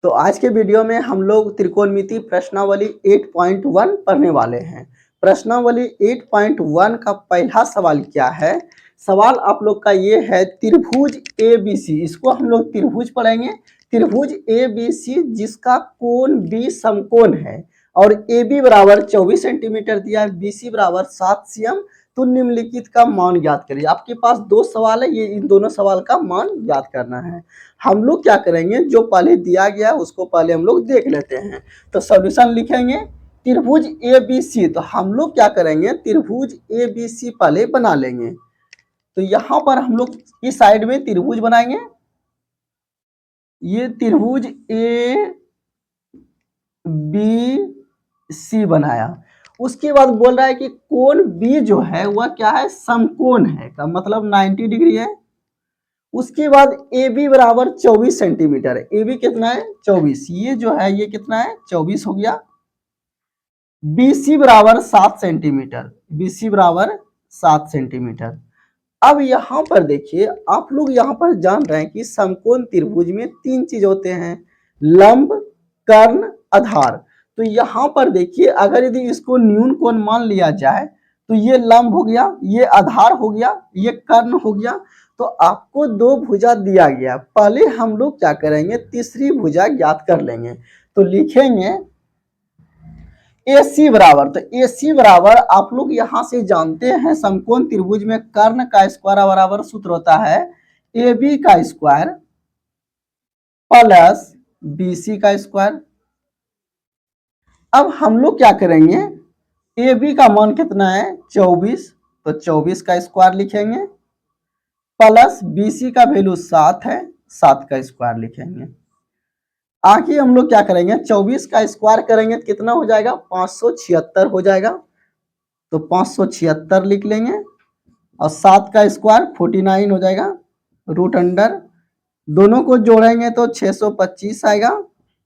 तो आज के वीडियो में हम लोग त्रिकोणमिति प्रश्नावली 8.1 पढ़ने वाले हैं। प्रश्नावली 8.1 का पहला सवाल क्या है? सवाल आप लोग का ये है, त्रिभुज ABC, इसको हम लोग त्रिभुज पढ़ेंगे। त्रिभुज ABC जिसका कोण B समकोण है और AB बराबर 24 सेंटीमीटर दिया है, BC बराबर 7 cm, तो निम्नलिखित का मान ज्ञात करिए। आपके पास दो सवाल है, ये इन दोनों सवाल का मान ज्ञात करना है। हम लोग क्या करेंगे, जो पहले दिया गया उसको पहले हम लोग देख लेते हैं। तो सॉल्यूशन लिखेंगे त्रिभुज ABC, तो हम लोग क्या करेंगे, त्रिभुज ABC पहले बना लेंगे। तो यहां पर हम लोग इस साइड में त्रिभुज बनाएंगे। ये त्रिभुज ABC बनाया। उसके बाद बोल रहा है कि कोण B जो है वह क्या है, समकोण है, का मतलब 90 डिग्री है। उसके बाद AB बराबर 24 सेंटीमीटर है। AB कितना है, 24, ये जो है ये कितना है, 24 हो गया। BC बराबर 7 सेंटीमीटर, BC बराबर 7 सेंटीमीटर। अब यहां पर देखिए, आप लोग यहां पर जान रहे हैं कि समकोण त्रिभुज में तीन चीज होते हैं, लंब, कर्ण, आधार। तो यहां पर देखिए, अगर यदि इसको न्यून कोण मान लिया जाए तो ये लंब हो गया, ये आधार हो गया, ये कर्ण हो गया। तो आपको दो भुजा दिया गया, पहले हम लोग क्या करेंगे, तीसरी भुजा ज्ञात कर लेंगे। तो लिखेंगे AC बराबर, तो AC बराबर आप लोग यहां से जानते हैं, समकोण त्रिभुज में कर्ण का स्क्वायर बराबर सूत्र होता है AB का स्क्वायर प्लस BC का स्क्वायर। अब हम लोग क्या करेंगे, AB का मान कितना है, 24, तो 24 का स्क्वायर लिखेंगे प्लस BC का वैल्यू 7 है, 7 का स्क्वायर लिखेंगे। आगे हम लोग क्या करेंगे, 24 का स्क्वायर करेंगे तो कितना हो जाएगा, 576 हो जाएगा। तो 576 लिख लेंगे और 7 का स्क्वायर 49 हो जाएगा, रूट अंडर दोनों को जोड़ेंगे तो 625 आएगा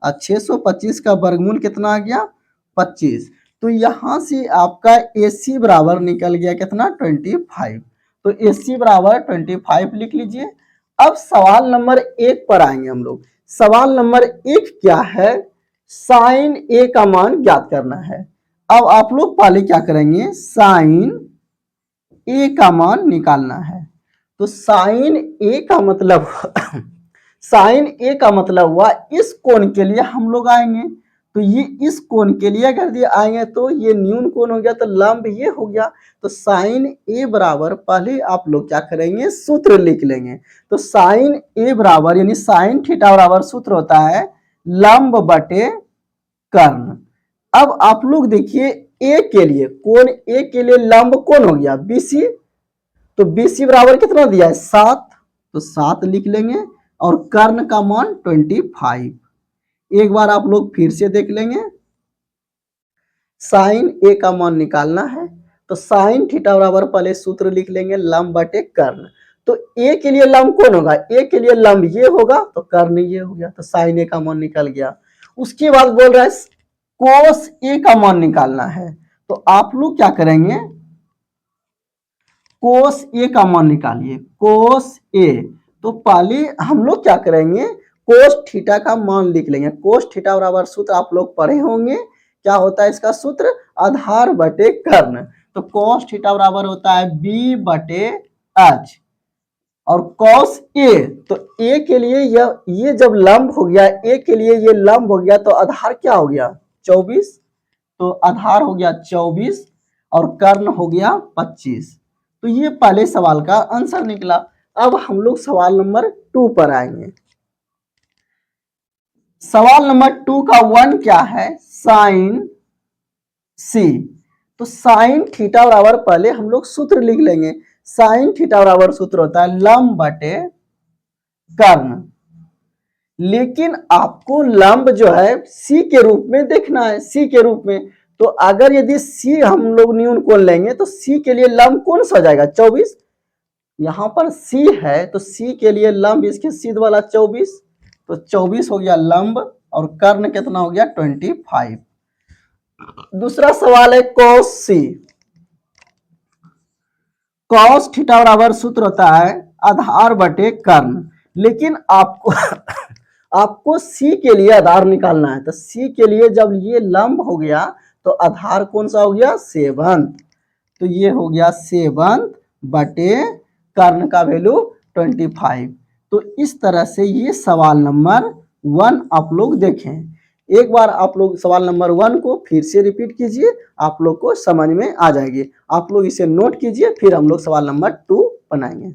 और 625 का वर्गमूल कितना आ गया, 25। तो यहां से आपका AC बराबर निकल गया कितना, 25। तो AC बराबर 25 लिख लीजिए। अब सवाल नंबर 1 पर आएंगे हम लोग। सवाल नंबर 1 क्या है, साइन A का मान ज्ञात करना है। अब आप लोग पहले क्या करेंगे, साइन A का मान निकालना है। तो साइन A का मतलब साइन A का मतलब हुआ इस कोण के लिए हम लोग आएंगे। तो ये इस कोण के लिए अगर ये आएंगे तो ये न्यून कोण हो गया, तो लंब ये हो गया। तो साइन A बराबर, पहले आप लोग क्या करेंगे, सूत्र लिख लेंगे। तो साइन A बराबर यानी साइन थीटा बराबर सूत्र होता है लंब बटे कर्ण। अब आप लोग देखिए, A के लिए, कोण A के लिए लंब कोण हो गया BC, तो BC बराबर कितना दिया है, 7, तो 7 लिख लेंगे और कर्ण का मान 25। एक बार आप लोग फिर से देख लेंगे, साइन A का मान निकालना है। तो साइन थीटा बराबर, पहले सूत्र लिख लेंगे लंब बटे कर्ण। तो A के लिए लंब कौन होगा, A के लिए लंब ये होगा, तो कर्ण ये हो गया, तो साइन A का मान निकल गया। उसके बाद बोल रहा है कोस A का मान निकालना है। तो आप लोग क्या करेंगे, कोस A का मान निकालिए, कोस A। तो पहले हम लोग क्या करेंगे, कोस थीटा का मान लिख लेंगे। कोस थीटा बराबर सूत्र आप लोग पढ़े होंगे, क्या होता है इसका सूत्र, आधार बटे कर्ण। तो कोस थीटा बराबर होता है B बटे H और कॉस A, तो A के लिए ये जब लंब हो गया, A के लिए ये लंब हो गया, तो आधार क्या हो गया, 24, तो आधार हो गया 24 और कर्ण हो गया 25। तो ये पहले सवाल का आंसर निकला। अब हम लोग सवाल नंबर 2 पर आएंगे। सवाल नंबर 2 का 1 क्या है, साइन C। तो साइन थीटा बराबर, पहले हम लोग सूत्र लिख लेंगे। साइन थीटा बराबर सूत्र होता है लंब बटे कर्ण। लेकिन आपको लंब जो है C के रूप में देखना है, C के रूप में। तो अगर यदि C हम लोग न्यून कोण लेंगे तो C के लिए लंब कौन सा हो जाएगा, 24। यहां पर C है तो C के लिए लंब इसके सीध वाला 24, तो 24 हो गया लंब और कर्ण कितना हो गया, 25। दूसरा सवाल है cos C। cos थीटा बराबर सूत्र होता है आधार बटे कर्ण। लेकिन आपको आपको सी के लिए आधार निकालना है। तो सी के लिए जब ये लंब हो गया तो आधार कौन सा हो गया, 7। तो ये हो गया 7 बटे कर्ण का वैल्यू 25। तो इस तरह से ये सवाल नंबर 1 आप लोग देखें। एक बार आप लोग सवाल नंबर 1 को फिर से रिपीट कीजिए, आप लोग को समझ में आ जाएगी। आप लोग इसे नोट कीजिए, फिर हम लोग सवाल नंबर 2 बनाएंगे।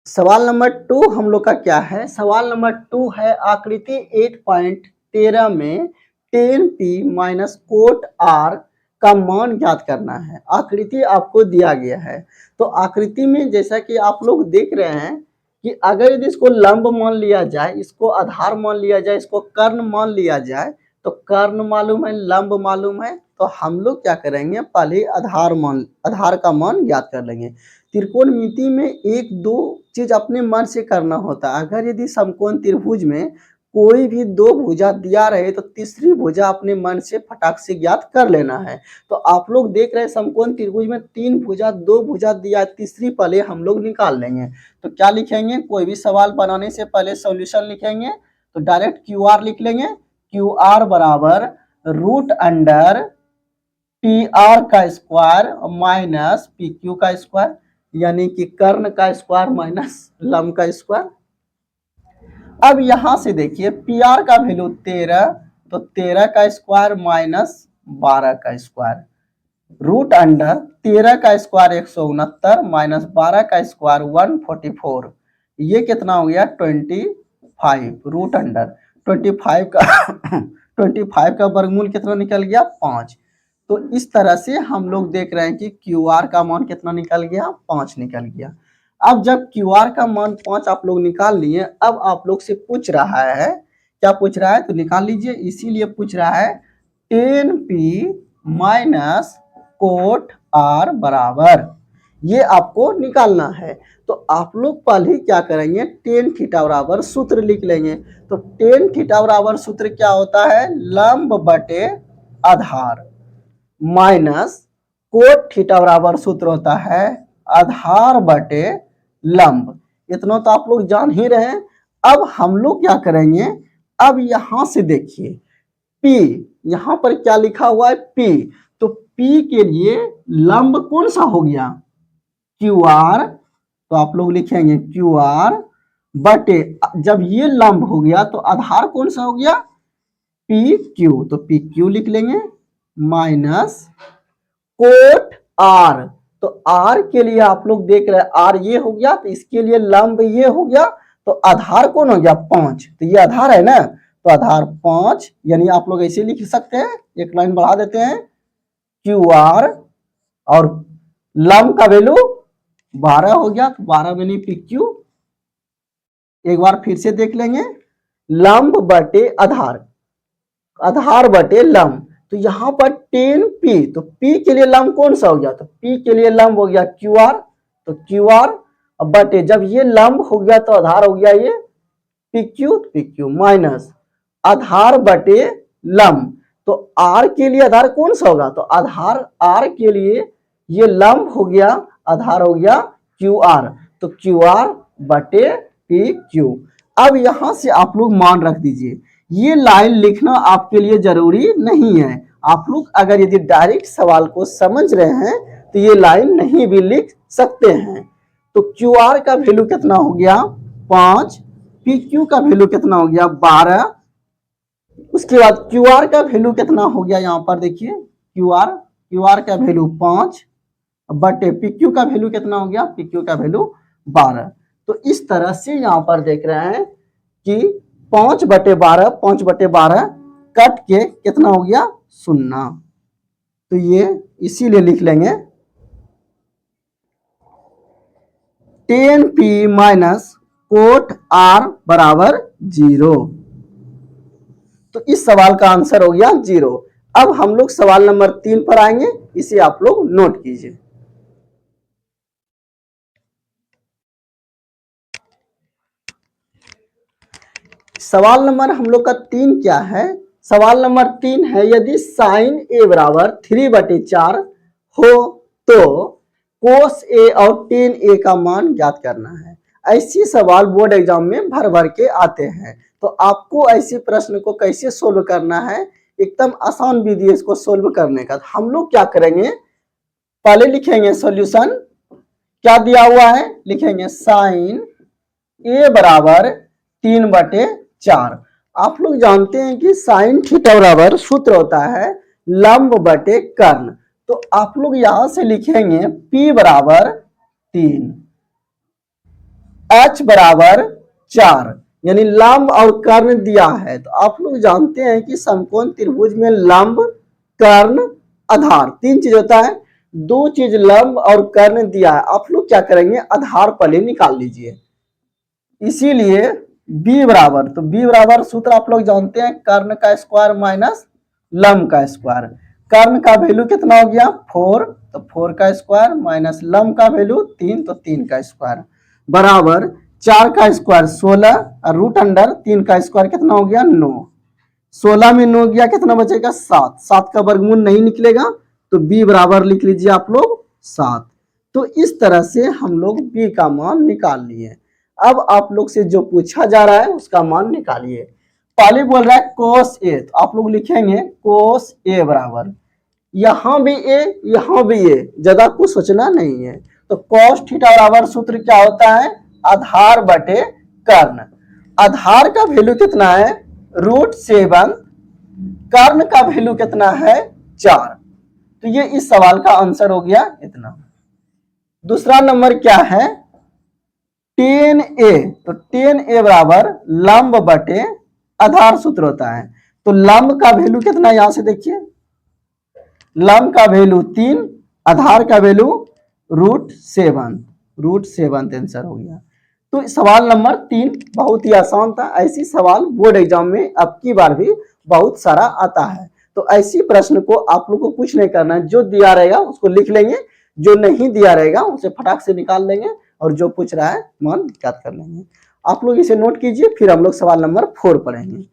सवाल नंबर 2 हम लोग का क्या है, सवाल नंबर 2 है आकृति 8.13 में tan p minus cot r का मान ज्ञात करना है। आकृति आपको दिया गया है। तो आकृति में जैसा कि आप लोग देख रहे हैं कि अगर यदि इसको लंब मान लिया जाए, इसको आधार मान लिया जाए, इसको कर्ण मान लिया जाए, तो कर्ण मालूम है, लंब मालूम है, तो हम लोग क्या करेंगे, पहले आधार का मान ज्ञात कर लेंगे। त्रिकोणमिति में एक दो चीज अपने मन से करना होता है। अगर यदि समकोण त्रिभुज में कोई भी दो भुजा दिया रहे तो तीसरी भुजा अपने मन से फटाक से ज्ञात कर लेना है। तो आप लोग देख रहे हैं समकोण त्रिभुज में 3 भुजा 2 भुजा दिया, तीसरी पहले हम लोग निकाल लेंगे। तो क्या लिखेंगे, कोई भी सवाल बनाने से पहले सॉल्यूशन लिखेंगे। तो डायरेक्ट क्यू आर लिख लेंगे। क्यू आर बराबर रूट अंडर पी आर का स्क्वायर माइनस पी क्यू का स्क्वायर, यानी कि कर्ण का स्क्वायर माइनस लंब का स्क्वायर। अब यहां से देखिए पी आर का वैल्यू 13, तो 13 का स्क्वायर माइनस 12 का स्क्वायर, रूट अंडर 13 का स्क्वायर 169 माइनस 12 का स्क्वायर 144, ये कितना हो गया 25, रूट अंडर 25 का 25 का वर्गमूल कितना निकल गया 5। तो इस तरह से हम लोग देख रहे हैं कि क्यू आर का मान कितना निकल गया, 5 निकल गया। अब जब क्यू आर का मान 5 आप लोग निकाल लिए, अब आप लोग से पूछ रहा है, क्या पूछ रहा है, तो निकाल लीजिए। इसीलिए पूछ रहा है tan p minus cot r बराबर, ये आपको निकालना है। तो आप लोग पहले क्या करेंगे, tan थीटा बराबर सूत्र लिख लेंगे। तो tan थीटा बराबर सूत्र क्या होता है, लंब बटे आधार, माइनस कोट थीटा बराबर सूत्र होता है आधार बटे लंब। इतना तो आप लोग जान ही रहे हैं। अब हम लोग क्या करेंगे, अब यहां से देखिए P, यहां पर क्या लिखा हुआ है P, तो P के लिए लंब कौन सा हो गया, QR। तो आप लोग लिखेंगे QR बटे, जब ये लंब हो गया तो आधार कौन सा हो गया PQ, तो PQ लिख लेंगे माइनस कोट R। तो R के लिए आप लोग देख रहे हैं R ये हो गया, तो इसके लिए लंब ये हो गया, तो आधार कौन हो गया 5, तो ये आधार है ना, तो आधार 5, यानी आप लोग ऐसे लिख सकते हैं, एक लाइन बढ़ा देते हैं QR और लंब का वैल्यू 12 हो गया, तो 12 यानी PQ। एक बार फिर से देख लेंगे, लंब बटे आधार, आधार बटे लंब। तो यहां पर tan p, तो p के लिए लंब कौन सा हो गया, तो p के लिए लंब हो गया QR, तो QR बटे, जब ये लंब हो गया तो आधार हो गया ये PQ माइनस आधार बटे लंब। तो R के लिए आधार कौन सा होगा, तो आधार R के लिए ये लंब हो गया, आधार हो गया QR, तो QR बटे PQ। अब यहां से आप लोग मान रख दीजिए, ये लाइन लिखना आपके लिए जरूरी नहीं है। आप लोग अगर यदि डायरेक्ट सवाल को समझ रहे हैं तो ये लाइन नहीं भी लिख सकते हैं। तो QR का वैल्यू कितना हो गया 5, PQ का वैल्यू कितना हो गया 12, उसके बाद QR का वैल्यू कितना हो गया, यहां पर देखिए QR का वैल्यू 5 बटे PQ का वैल्यू कितना हो गया, PQ का वैल्यू 12। तो इस तरह से यहां पर देख रहे हैं कि 5/12 कट के कितना हो गया 0। तो ये इसीलिए लिख लेंगे tan p minus cot r बराबर 0। तो इस सवाल का आंसर हो गया 0। अब हम लोग सवाल नंबर 3 पर आएंगे, इसे आप लोग नोट कीजिए। सवाल नंबर हम लोग का 3 क्या है, सवाल नंबर 3 है यदि साइन a बराबर 3/4 हो तो कोस a और tan a का मान ज्ञात करना है। ऐसी सवाल बोर्ड एग्जाम में भर भर के आते हैं। तो आपको ऐसे प्रश्न को कैसे सोल्व करना है, एकदम आसान विधि है इसको सोल्व करने का। हम लोग क्या करेंगे, पहले लिखेंगे सॉल्यूशन, क्या दिया हुआ है लिखेंगे साइन ए बराबर 3/4। आप लोग जानते हैं कि साइन थीटा बराबर सूत्र होता है लंब बटे कर्ण। तो आप लोग यहां से लिखेंगे P बराबर 3, H बराबर 4, यानी लंब और कर्ण दिया है। तो आप लोग जानते हैं कि समकोण त्रिभुज में लंब, कर्ण, आधार 3 चीज होता है। 2 चीज लंब और कर्ण दिया है, आप लोग क्या करेंगे आधार पहले निकाल लीजिए। इसीलिए b बराबर, तो b बराबर सूत्र आप लोग जानते हैं कर्ण का स्क्वायर माइनस लंब का स्क्वायर। कर्ण का वैल्यू कितना हो गया 4, तो 4 का स्क्वायर माइनस लंब का वैल्यू 3, तो 3 का स्क्वायर बराबर 4 का स्क्वायर 16 और रूट अंडर 3 का स्क्वायर कितना हो गया 9। 16 में 9 गया कितना बचेगा 7, 7 का वर्गमूल नहीं निकलेगा, तो b बराबर लिख लीजिए आप लोग 7। तो इस तरह से हम लोग b का मान निकाल लिए। अब आप लोग से जो पूछा जा रहा है उसका मान निकालिए। पहले बोल रहा है कोस ए, तो आप लोग लिखेंगे कोस ए बराबर, यहां भी ए यहां भी ए, ज्यादा कुछ सोचना नहीं है। तो कॉस थीटा बराबर सूत्र क्या होता है आधार बटे कर्ण। आधार का वैल्यू कितना है √7, कर्ण का वैल्यू कितना है 4। तो ये इस सवाल का आंसर हो गया इतना। दूसरा नंबर क्या है 10a, तो 10a बराबर लंब बटे आधार सूत्र होता है। तो लंब का वैल्यू कितना यहां से देखिए, लंब का वैल्यू 3, आधार का वैल्यू √7 आंसर हो गया। तो सवाल नंबर 3 बहुत ही आसान था। ऐसी सवाल बोर्ड एग्जाम में अब की बार भी बहुत सारा आता है। तो ऐसी प्रश्न को आप लोग को कुछ नहीं करना है, जो दिया रहेगा उसको लिख लेंगे, जो नहीं दिया रहेगा उसे फटाक से निकाल लेंगे, और जो पूछ रहा है मान याद कर लेंगे। आप लोग इसे नोट कीजिए, फिर हम लोग सवाल नंबर 4 पढ़ेंगे।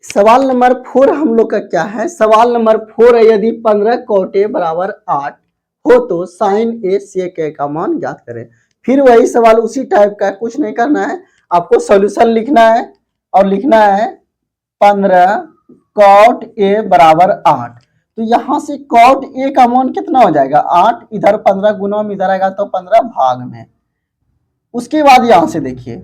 सवाल नंबर 4 हम लोग का क्या है, सवाल नंबर 4 है यदि 15 cot a बराबर 8 हो तो साइन ए सेक ए का मान ज्ञात करें। फिर वही सवाल उसी टाइप का, कुछ नहीं करना है, आपको सॉल्यूशन लिखना है और लिखना है 15 cot a बराबर 8। तो यहां से cot a का मान कितना हो जाएगा 8, इधर 15 गुना में इधर आएगा तो 15 भाग में। उसके बाद यहां से देखिए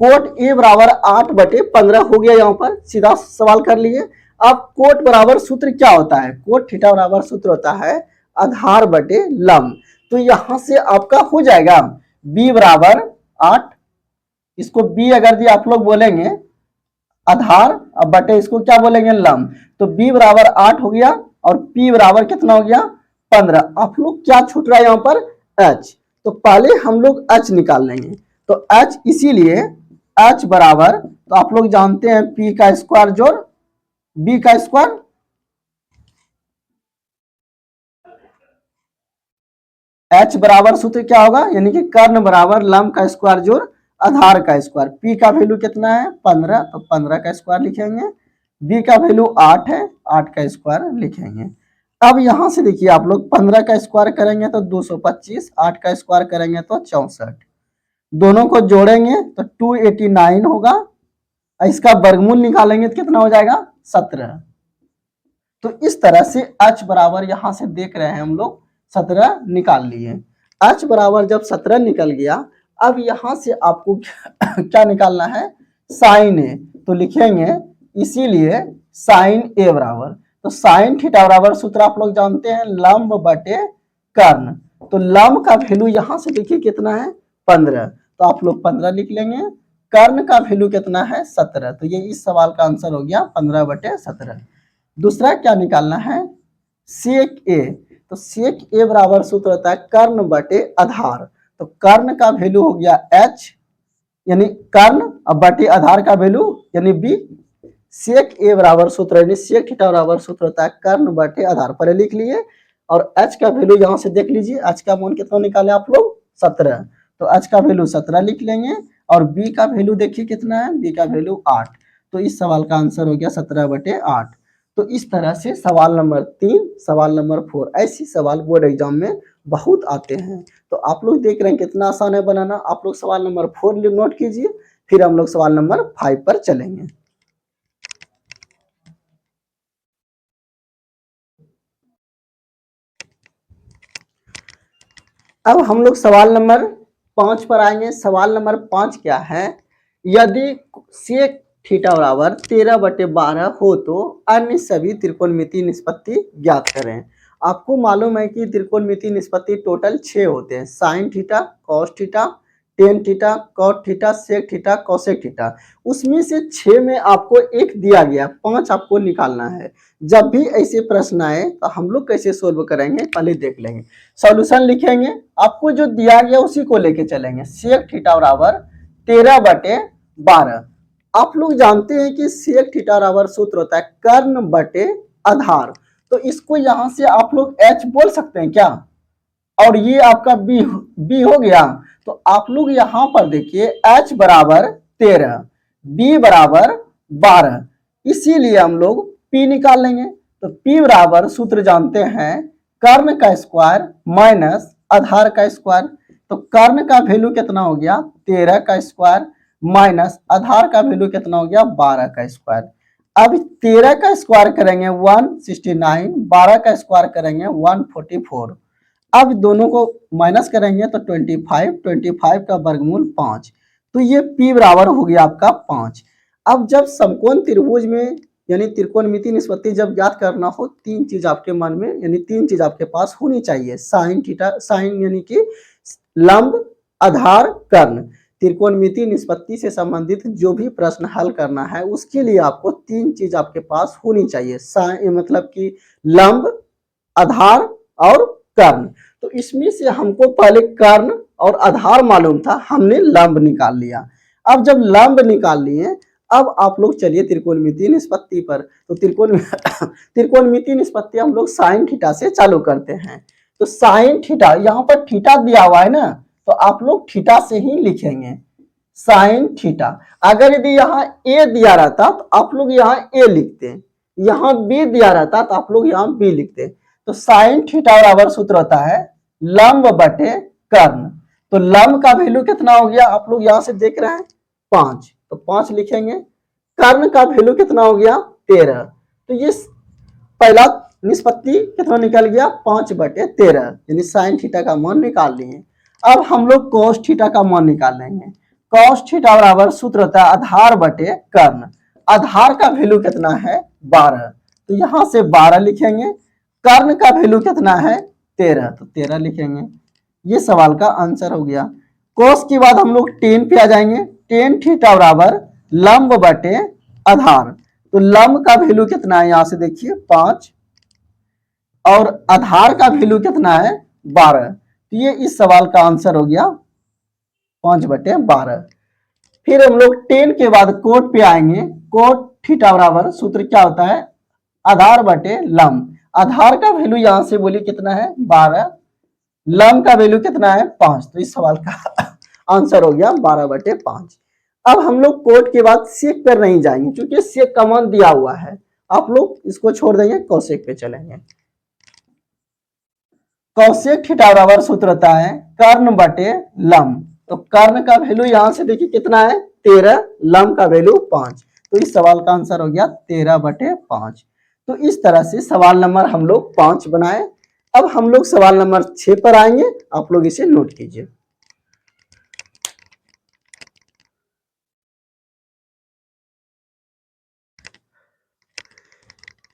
कोट ए बराबर 8/15 हो गया, यहां पर सीधा सवाल कर लिए। अब कोट बराबर सूत्र क्या होता है, कोट थीटा बराबर सूत्र होता है आधार बटे लंब। तो यहां से आपका हो जाएगा b बराबर 8, इसको b अगर दिया आप लोग बोलेंगे आधार, अब बटे इसको क्या बोलेंगे लंब। तो b बराबर 8 हो गया और p बराबर कितना हो गया 15। आप लोग क्या छूट रहा है यहाँ पर h, तो पहले हम लोग h निकाल लेंगे। तो h इसीलिए h बराबर, तो आप लोग जानते हैं p का स्क्वायर जोड़ b का स्क्वायर, h बराबर सूत्र क्या होगा यानी कि कर्ण बराबर लंब का स्क्वायर जोड़ आधार का स्क्वायर। p का वैल्यू कितना है 15, तो 15 का स्क्वायर लिखेंगे। b का वैल्यू 8 है, 8 का स्क्वायर लिखेंगे। अब यहां से देखिए आप लोग 15 का स्क्वायर करेंगे तो 225, 8 का स्क्वायर करेंगे तो 64, दोनों को जोड़ेंगे तो 289 होगा, इसका वर्गमूल निकालेंगे तो कितना हो जाएगा 17। तो इस तरह से h बराबर यहां से देख रहे हैं हम लोग 17 निकाल लिए। h बराबर जब 17 निकल गया, अब यहां से आपको क्या निकालना है साइन ए, तो लिखेंगे इसीलिए साइन ए बराबर, तो साइन थीटा बराबर सूत्र आप लोग जानते हैं लंब बटे कर्ण। तो लंब का वैल्यू यहां से देखिए कितना है 15, तो आप लोग 15 लिख लेंगे। कर्ण का वैल्यू कितना है 17, तो ये इस सवाल का आंसर हो गया 15/17। दूसरा क्या निकालना है सेक ए, तो सेक ए बराबर सूत्र होता है कर्ण बटे आधार। तो कर्ण का वैल्यू हो गया h, यानी कर्ण, अब बटे आधार का वैल्यू यानी b। सेक ए बराबर सूत्र यानी सेक थीटा बराबर सूत्र होता है कर्ण बटे आधार, पहले लिख लिए। और h का वैल्यू यहां से देख लीजिए, h का मान कितना निकाले आप लोग 17, तो h का वैल्यू 17 लिख लेंगे। और b का वैल्यू देखिए कितना है, b का वैल्यू 8, तो इस सवाल का आंसर हो गया 17/8। तो इस तरह से सवाल नंबर 3, सवाल नंबर 4 ऐसी सवाल बोर्ड एग्जाम में बहुत आते हैं। तो आप लोग देख रहे हैं कितना आसान है बनाना। आप लोग सवाल नंबर 4 नोट कीजिए, फिर हम लोग सवाल नंबर 5 पर चलेंगे। अब हम लोग सवाल नंबर 5 पर आएंगे। सवाल नंबर 5 क्या है, यदि सेक थीटा बराबर 13/12 हो तो अन्य सभी त्रिकोणमितीय निष्पत्ति ज्ञात करें। आपको मालूम है कि त्रिकोणमितीय निष्पत्ति टोटल 6 होते हैं, sine theta, cos theta, tan theta, cot theta, sec theta, cosec theta. उसमें से 6 में आपको एक दिया गया, 5 आपको निकालना है। जब भी ऐसे प्रश्न आए तो हम लोग कैसे सोल्व करेंगे पहले देख लेंगे। सॉल्यूशन लिखेंगे, आपको जो दिया गया उसी को लेके चलेंगे। सेक थीटा बराबर 13/12। आप लोग जानते हैं कि सेक थीटा बराबर सूत्र होता है कर्ण बटे आधार। तो इसको यहां से आप लोग h बोल सकते हैं क्या, और ये आपका b हो गया। तो आप लोग यहां पर देखिए h बराबर 13, b बराबर 12, इसीलिए हम लोग p निकाल लेंगे। तो p बराबर सूत्र जानते हैं कर्ण का स्क्वायर माइनस आधार का स्क्वायर। तो कर्ण का वैल्यू कितना हो गया 13 का स्क्वायर माइनस आधार का वैल्यू कितना हो गया 12 का स्क्वायर। अब 13 का स्क्वायर करेंगे 169, 12 का स्क्वायर करेंगे 144। अब दोनों को माइनस करेंगे तो 25, 25 का वर्गमूल 5। तो ये p बराबर हो गया आपका 5। अब जब समकोण त्रिभुज में यानी त्रिकोणमितीय निष्पत्ति जब ज्ञात करना हो, 3 चीज आपके मन में यानी 3 चीज आपके पास होनी चाहिए। साइन थीटा, साइन यानी कि लंब, आधार, कर्ण। त्रिकोणमितीय निष्पत्ति से संबंधित जो भी प्रश्न हल करना है उसके लिए आपको 3 चीज आपके पास होनी चाहिए। साइन मतलब कि लंब, आधार और कर्ण। तो इसमें से हमको पहले कर्ण और आधार मालूम था, हमने लंब निकाल लिया। अब जब लंब निकाल लिए, अब आप लोग चलिए त्रिकोणमितीय निष्पत्ति पर। तो त्रिकोणमितीय निष्पत्ति हम लोग साइन थीटा से चालू करते हैं। तो साइन थीटा, यहाँ पर थीटा दिया हुआ है ना, तो आप लोग थीटा से ही लिखेंगे साइन थीटा। अगर यदि यहाँ ए दिया रहता तो आप लोग यहाँ ए लिखते, यहाँ बी दिया रहता तो आप लोग यहाँ बी लिखते। तो साइन थीटा बराबर सूत्र होता है लंब बटे कर्ण। तो लंब का वैल्यू कितना हो गया आप लोग यहाँ से देख रहे हैं 5, तो 5 लिखेंगे। कर्ण का वैल्यू कितना हो गया 13। तो ये पहला निष्पत्ति कितना निकल गया 5/13, यानी साइन थीटा का मान निकाल लिए। अब हम लोग कॉस थीटा का मान निकाल लेंगे। कॉस थीटा बराबर सूत्र होता है आधार बटे कर्ण। आधार का वैल्यू कितना है 12, तो यहां से 12 लिखेंगे। कर्ण का वैल्यू कितना है 13, तो 13 लिखेंगे। ये सवाल का आंसर हो गया। कोस के बाद हम लोग टेन पे आ जाएंगे। टेन थीटा बराबर लंब बटे आधार। तो लंब का वैल्यू कितना है यहां से देखिए 5 और आधार का वैल्यू कितना है 12। तो ये इस सवाल का आंसर हो गया 5/12। फिर हम लोग टेन के बाद कोट पे आएंगे। कोट थीटा बराबर सूत्र क्या होता है आधार बटे लंब। आधार का वैल्यू यहां से बोलिए कितना है 12, लंब का वैल्यू कितना है 5। तो इस सवाल का आंसर हो गया 12/5। अब हम लोग कोट के बाद सेक पर नहीं जाएंगे क्योंकि सेक का मान दिया हुआ है, आप लोग इसको छोड़ देंगे, कोसेक पे चलेंगे। कोसेक थीटा बराबर सूत्र होता है कर्ण बटे लंब। तो कर्ण का वैल्यू यहां से देखिए कितना है 13, लंब का वैल्यू 5। तो इस सवाल का आंसर हो गया 13/5। तो इस तरह से सवाल नंबर हम लोग 5 बनाए। अब हम लोग सवाल नंबर 6 पर आएंगे, आप लोग इसे नोट कीजिए।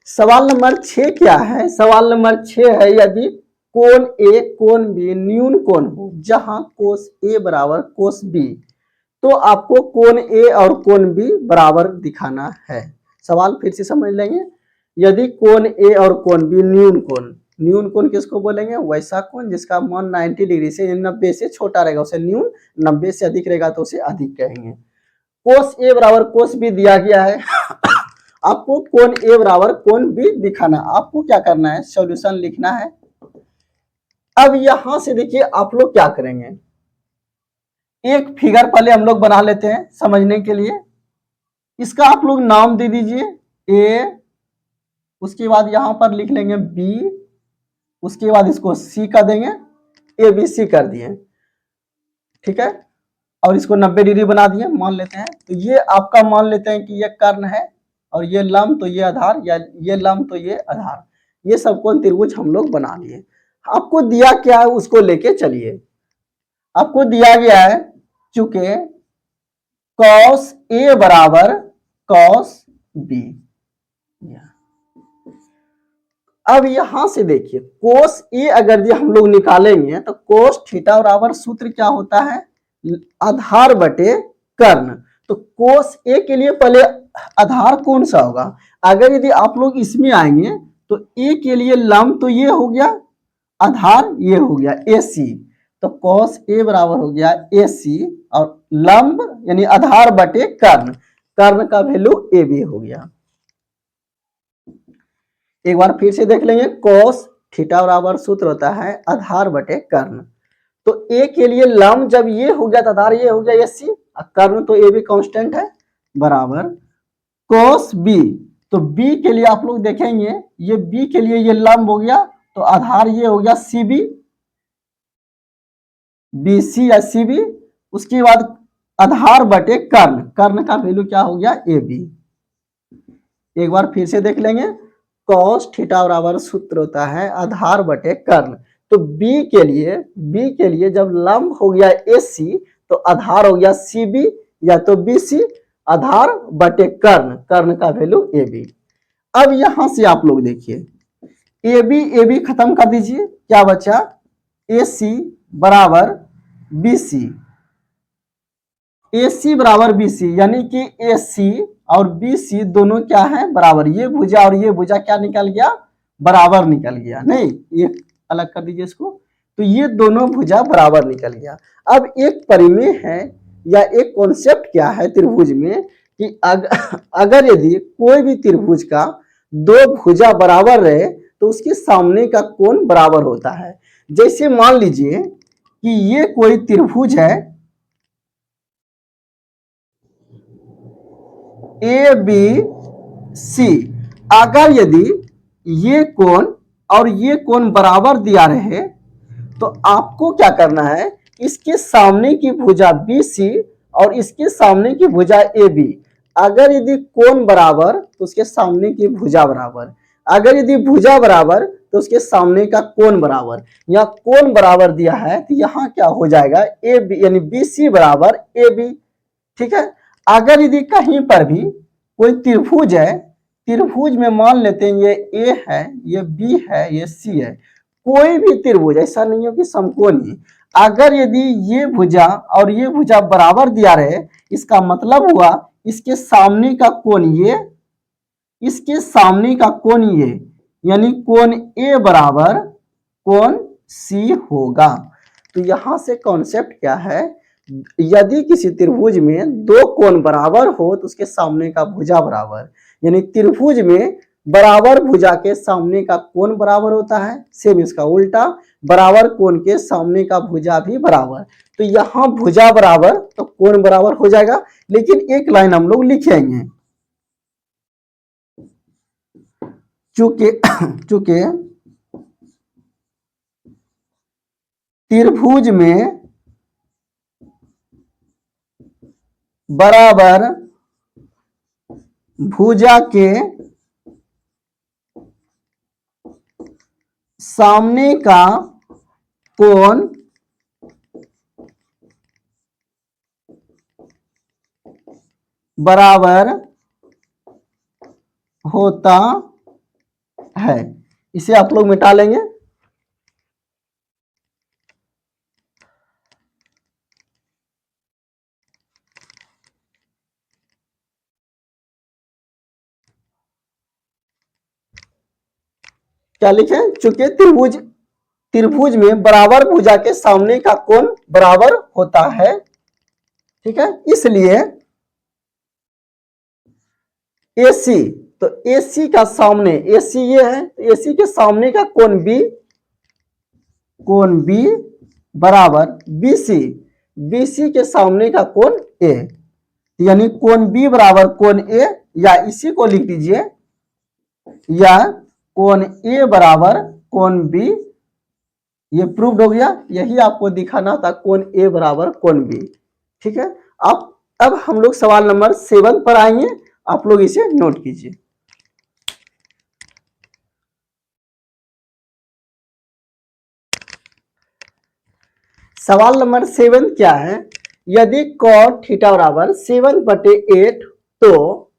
सवाल नंबर 6 क्या है, सवाल नंबर 6 है यदि कोण ए कोण बी न्यून कोण हो जहां कोस ए बराबर कोस बी, तो आपको कोण ए और कोण बी बराबर दिखाना है। सवाल फिर से समझ लेंगे। यदि कोण ए और कोण बी न्यून कोण, न्यून कोण किसको बोलेंगे वैसा कोण जिसका मान 90 डिग्री से 90 से छोटा रहेगा उसे न्यून, 90 से अधिक रहेगा तो उसे अधिक कहेंगे। कोस ए बराबर कोस बी दिया गया है आपको कोण ए बराबर कोण बी दिखाना। आपको क्या करना है सॉल्यूशन लिखना है। अब यहां से देखिए आप लोग क्या करेंगे, एक फिगर पहले हम लोग बना लेते हैं समझने के लिए। इसका आप लोग नाम दे दीजिए ए, उसके बाद यहाँ पर लिख लेंगे बी, उसके बाद इसको सी कर देंगे, ए बी सी कर दिए, ठीक है। और इसको 90 डिग्री बना दिए, मान लेते हैं। तो ये आपका मान लेते हैं कि ये कर्ण है, और ये लंब तो ये आधार, या ये लंब तो ये आधार, ये सबको त्रिभुज हम लोग बना लिए। आपको दिया क्या है उसको लेके चलिए। आपको दिया गया है चूंकि cos A बराबर cos B। अब यहां से देखिए cos A अगर हम लोग निकालेंगे तो cos थीटा बराबर सूत्र क्या होता है, आधार बटे कर्ण। तो cos A के लिए पहले आधार कौन सा होगा, अगर यदि आप लोग इसमें आएंगे तो A के लिए लंब तो ये हो गया, आधार ये हो गया AC, तो cos A बराबर हो गया AC, और लंब यानी आधार बटे कर्ण, कर्ण का वैल्यू AB हो गया। एक बार फिर से देख लेंगे, cos थीटा बराबर सूत्र होता है आधार बटे कर्ण। तो A के लिए लंब जब ये हो गया तो आधार ये हो गया AC, और कर्ण तो AB कांस्टेंट है, बराबर cos B। तो B के लिए आप लोग देखेंगे, ये B के लिए ये लंब हो गया, तो आधार ये हो गया CB, BC या CB। उसके बाद आधार बटे कर्ण, कर्ण का वैल्यू क्या हो गया AB। एक बार फिर से देख लेंगे, cos थीटा बराबर सूत्र होता है आधार बटे कर्ण। तो B के लिए जब लंब हो गया AC तो आधार हो गया CB या तो BC, आधार बटे कर्ण, कर्ण का वैल्यू AB। अब यहां से आप लोग देखिए AB खत्म कर दीजिए, क्या बचा, AC बराबर BC, AC बराबर BC, यानी कि AC और BC दोनों क्या है, बराबर। ये भुजा और ये भुजा क्या निकल गया, बराबर निकल गया, नहीं ये अलग कर दीजिए इसको, तो ये दोनों भुजा बराबर निकल गया। अब एक परिमेय है या एक कॉन्सेप्ट क्या है त्रिभुज में कि अगर यदि कोई भी त्रिभुज का दो भुजा बराबर रहे तो उसके सामने का कोण बराबर होता है। जैसे मान लीजिए कि ये कोई त्रिभुज है ABC, अगर यदि ये कोण और ये कोण बराबर दिया रहे तो आपको क्या करना है, इसके सामने की भुजा BC और इसके सामने की भुजा AB, अगर यदि कोण बराबर तो उसके सामने की भुजा बराबर, अगर यदि भुजा बराबर तो उसके सामने का कोण बराबर। यहाँ कोण बराबर दिया है तो यहाँ क्या हो जाएगा, AB यानी BC बराबर AB, ठीक है। अगर यदि कहीं पर भी कोई त्रिभुज है, त्रिभुज में मान लेते हैं ये A है, ये B है, ये C है, कोई भी त्रिभुज, ऐसा नहीं हो कि समकोणी, अगर यदि ये भुजा और ये भुजा बराबर दिया रहे, इसका मतलब हुआ इसके सामने का कोण ये, इसके सामने का कोण ये, यानी कोण A बराबर कोण C होगा। तो यहां से कॉन्सेप्ट क्या है, यदि किसी त्रिभुज में दो कोण बराबर हो तो उसके सामने का भुजा बराबर, यानी त्रिभुज में बराबर भुजा के सामने का कोण बराबर होता है, सेम इसका उल्टा, बराबर कोण के सामने का भुजा भी बराबर। तो यहां भुजा बराबर तो कोण बराबर हो जाएगा। लेकिन एक लाइन हम लोग लिखेंगे, चूंकि त्रिभुज में बराबर भुजा के सामने का कोण बराबर होता है, इसे आप लोग मिटा लेंगे। क्या लिखे, चूंकि त्रिभुज में बराबर भुजा के सामने का कोण बराबर होता है, ठीक है, इसलिए AC, तो AC का सामने, AC ये है, तो AC के सामने का कोण B बराबर BC, BC के सामने का कोण A, यानी कोण B बराबर कोण A, या इसी को लिख दीजिए या कोण ए बराबर कोण बी, ये प्रूव्ड हो गया। यही आपको दिखाना था, कोण ए बराबर कोण बी। ठीक है, अब हम लोग सवाल नंबर 7 पर आएंगे, आप लोग इसे नोट कीजिए। सवाल नंबर 7 क्या है, यदि cot थीटा बराबर 7/8 तो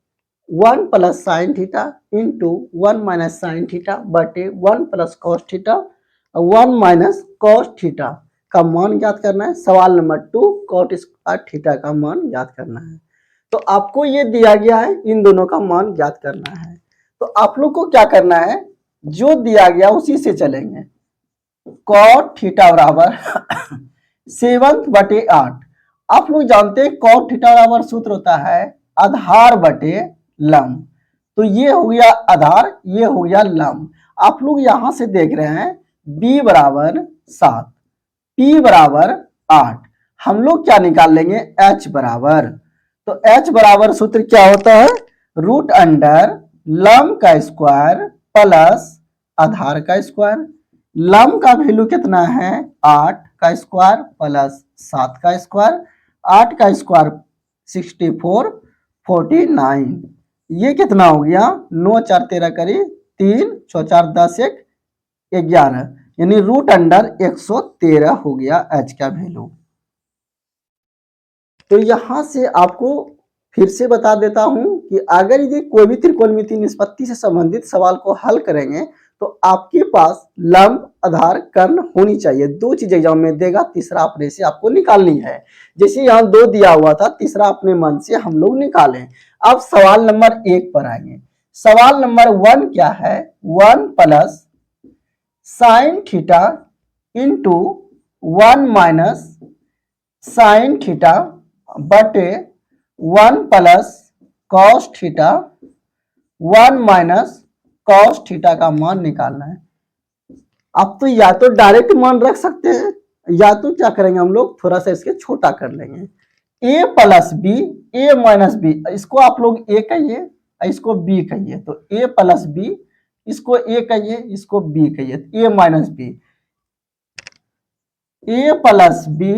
1 plus sine theta into 1 minus sine theta बटे 1 plus cos theta 1 minus cos theta का मान ज्ञात करना है। सवाल नंबर 2 cot स्क्वायर थीटा का मान ज्ञात करना है। तो आपको ये दिया गया है, इन दोनों का मान ज्ञात करना है। तो आप लोग को क्या करना है, जो दिया गया उसी से चलेंगे। cot थीटा बराबर 7/8। आप लोग जानते हैं cot थीटा बराबर सूत्र होता है आधार बटे लंब। तो ये हो गया आधार, ये हो गया लंब। आप लोग यहां से देख रहे हैं b बराबर 7, p बराबर 8। हम लोग क्या निकाल लेंगे, h बराबर। तो h बराबर सूत्र क्या होता है, रूट अंडर लंब का स्क्वायर प्लस आधार का स्क्वायर। लंब का वैल्यू कितना है, 8 का स्क्वायर प्लस 7 का स्क्वायर। 8 का स्क्वायर 64, 49। ये कितना हो गया, 9 4 13 करी 3 6 4 10 1 11, यानी रूट अंडर 113 हो गया h का वैल्यू। तो यहां से आपको फिर से बता देता हूं कि अगर यदि कोई भी त्रिकोणमितीय निष्पत्ति से संबंधित सवाल को हल करेंगे तो आपके पास लंब आधार कर्ण होनी चाहिए। 2 चीज एग्जाम में देगा, तीसरा अपने से आपको निकालनी है। जैसे यहाँ 2 दिया हुआ था, तीसरा अपने मन से हम लोग निकालें। अब सवाल नंबर 1 पर आएंगे। सवाल नंबर 1 क्या है, 1 plus sine theta into 1 minus sine theta बटे 1 plus cos theta 1 minus cos theta का मान निकालना है। अब तो या तो डायरेक्ट मान रख सकते हैं, या तो क्या करेंगे हम लोग, थोड़ा सा इसके छोटा कर लेंगे। a plus B, A minus B, इसको आप लोग a कहिए, इसको b कहिए। तो a प्लस बी, इसको a कहिए, इसको b कहिए। a minus B, a plus B,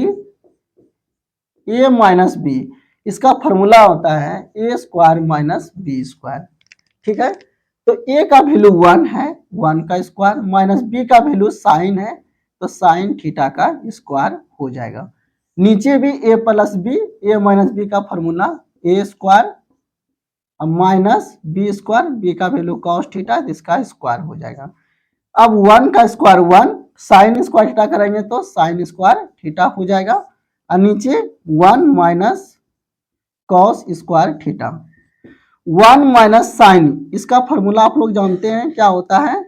a minus B, इसका फॉर्मूला होता है a square minus B square. ठीक है, तो a का वैल्यू 1 है, 1 का स्क्वायर, माइनस b का वैल्यू साइन है, तो साइन थीटा का स्क्वायर हो जाएगा। नीचे भी a plus B, A minus B का formula a square minus B square, B का वैल्यू कॉस थीटा, इसका स्क्वायर हो जाएगा। अब 1 का स्क्वायर 1, साइन स्क्वायर थीटा करेंगे तो साइन स्क्वायर थीटा हो जाएगा, और नीचे 1 minus cos square theta. 1 minus sine, इसका फॉर्मूला आप लोग जानते हैं क्या होता है,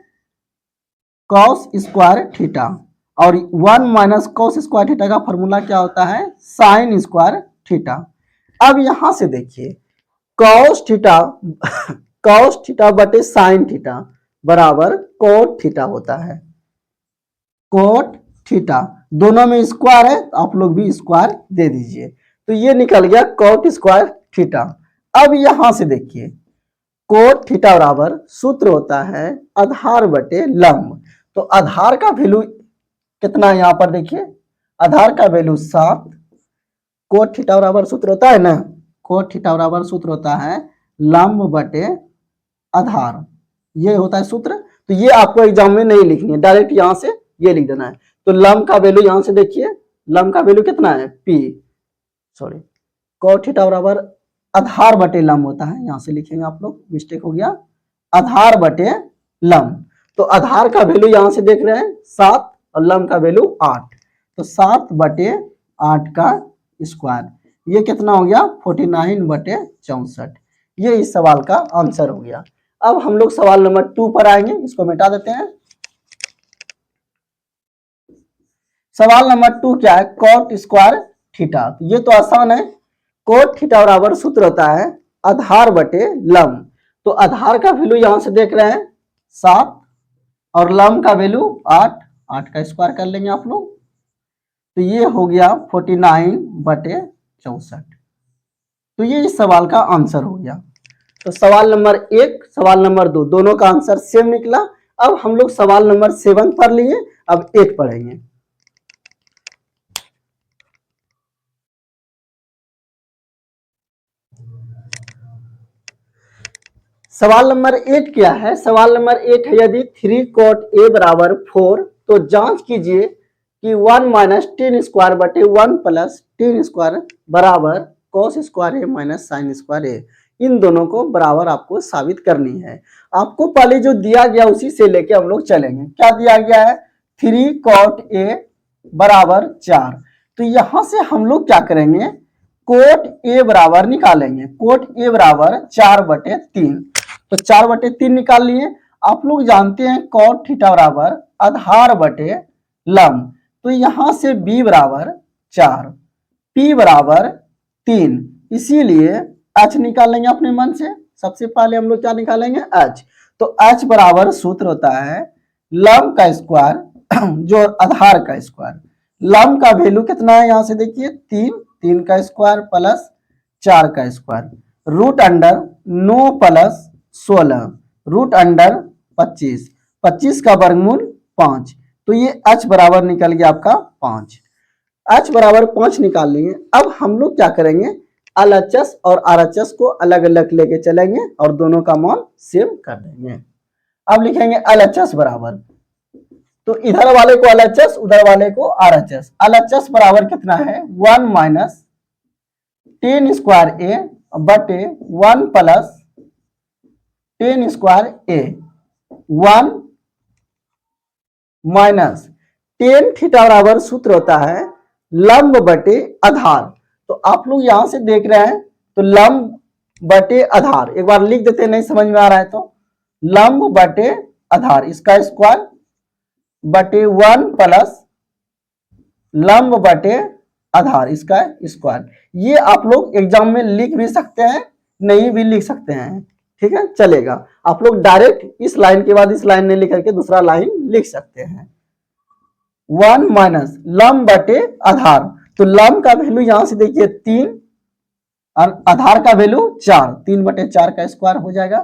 कॉस स्क्वायर थीटा, और 1 माइनस कॉस स्क्वायर थीटा का फॉर्मूला क्या होता है, साइन स्क्वायर थीटा। अब यहां से देखिए, कॉस थीटा कॉस थीटा बटे साइन थीटा बराबर कोट थीटा होता है। कोट थीटा, दोनों में स्क्वायर है तो आप लोग भी स्क्वायर दे दीजिए। तो ये निकल गया कोट स्क्वायर थीटा। अब यहां से देखिए, कोट थीटा बराबर सूत्र होता है आधार बटे लंब। तो आधार का वैल्यू कितना है, यहां पर देखिए, आधार का वैल्यू 7। कोट थीटा बराबर सूत्र होता है ना, कोट थीटा बराबर सूत्र होता है लंब बटे आधार, ये होता है सूत्र। तो ये आपको एग्जाम में नहीं लिखनी है, डायरेक्ट यहां से ये लिख देना है। तो लंब का वैल्यू यहां से देखिए, लंब का वैल्यू कितना है, कोट थीटा बराबर आधार बटे लंब होता है, यहां से लिखेंगे आप लोग, मिस्टेक हो गया, आधार बटे लंब। तो आधार का वैल्यू यहां से देख रहे हैं 7 और लंब का वैल्यू 8, तो 7/8 का स्क्वायर, ये कितना हो गया 49/64। ये इस सवाल का आंसर हो गया। अब हम लोग सवाल नंबर 2 पर आएंगे, इसको मिटा देते हैं। सवाल नंबर 2 क्या है, कोट स्क्वायर थीटा। ये तो आसान है, कोट थीटा बराबर सूत्र होता है आधार बटे लंब। तो आधार का वैल्यू यहां से देख रहे हैं 7 और लंब का वैल्यू 8, 8 का स्क्वायर कर लेंगे आप लोग, तो ये हो गया 49/64। तो ये इस सवाल का आंसर हो गया। तो सवाल नंबर 1, सवाल नंबर 2 दोनों का आंसर सेम निकला। अब हम लोग सवाल नंबर 7 पढ़ लिए, अब 8 पढ़ेंगे। सवाल नंबर 8 क्या है? सवाल नंबर 8 है, यदि 3 cot a बराबर 4 तो जांच कीजिए कि 1 माइनस टेन स्क्वायर बटे 1 प्लस टेन स्क्वायर बराबर cos square A minus sine square ए। इन दोनों को बराबर आपको साबित करनी है। आपको पहले जो दिया गया उसी से लेके हम लोग चलेंगे। क्या दिया गया है? 3 cot a बराबर 4। तो यहां से हम लोग क्या करेंगे? कोट ए बराबर निकालेंगे। कोट ए बराबर 4/3, तो 4/3 निकाल लिए। आप लोग जानते हैं कॉट थीटा बराबर आधार बटे लंब, तो यहां से b बराबर 4, p बराबर 3, इसीलिए h निकालेंगे अपने मन से। सबसे पहले हम लोग क्या निकालेंगे? h। तो h बराबर सूत्र होता है लंब का स्क्वायर जो आधार का स्क्वायर। लंब का वैल्यू कितना है? यहां से देखिए 3 का स्क्वायर प्लस 4 का स्क्वायर, रूट अंडर 9 प्लस 16, रूट अंडर 25, 25 का वर्गमूल 5। तो ये h बराबर निकल गया आपका 5। h बराबर 5 निकाल लिए। अब हम लोग क्या करेंगे? LHS और RHS को अलग अलग लेके चलेंगे और दोनों का मान सेम कर देंगे। अब लिखेंगे LHS बराबर, तो इधर वाले को LHS, उधर वाले को RHS। LHS बराबर कितना है? 1 माइनस टेन स्क्वायर ए बटे 1 प्लस टेन स्क्वायर ए, 1 माइनस टेन थीटा बराबर सूत्र होता है लंब बटे आधार। तो आप लोग यहां से देख रहे हैं, तो लंब बटे आधार एक बार लिख देते हैं, नहीं समझ में आ रहा है तो लंब बटे आधार इसका स्क्वायर बटे 1 प्लस लंब बटे आधार इसका स्क्वायर। ये आप लोग एग्जाम में लिख भी सकते हैं, नहीं भी लिख सकते हैं, ठीक है, चलेगा। आप लोग डायरेक्ट इस लाइन के बाद इस लाइन में लिख करके दूसरा लाइन लिख सकते हैं। 1 माइनस लंब बटे आधार, तो लंब का वैल्यू यहां से देखिए 3 और आधार का वैल्यू 4, 3/4 का स्क्वायर हो जाएगा।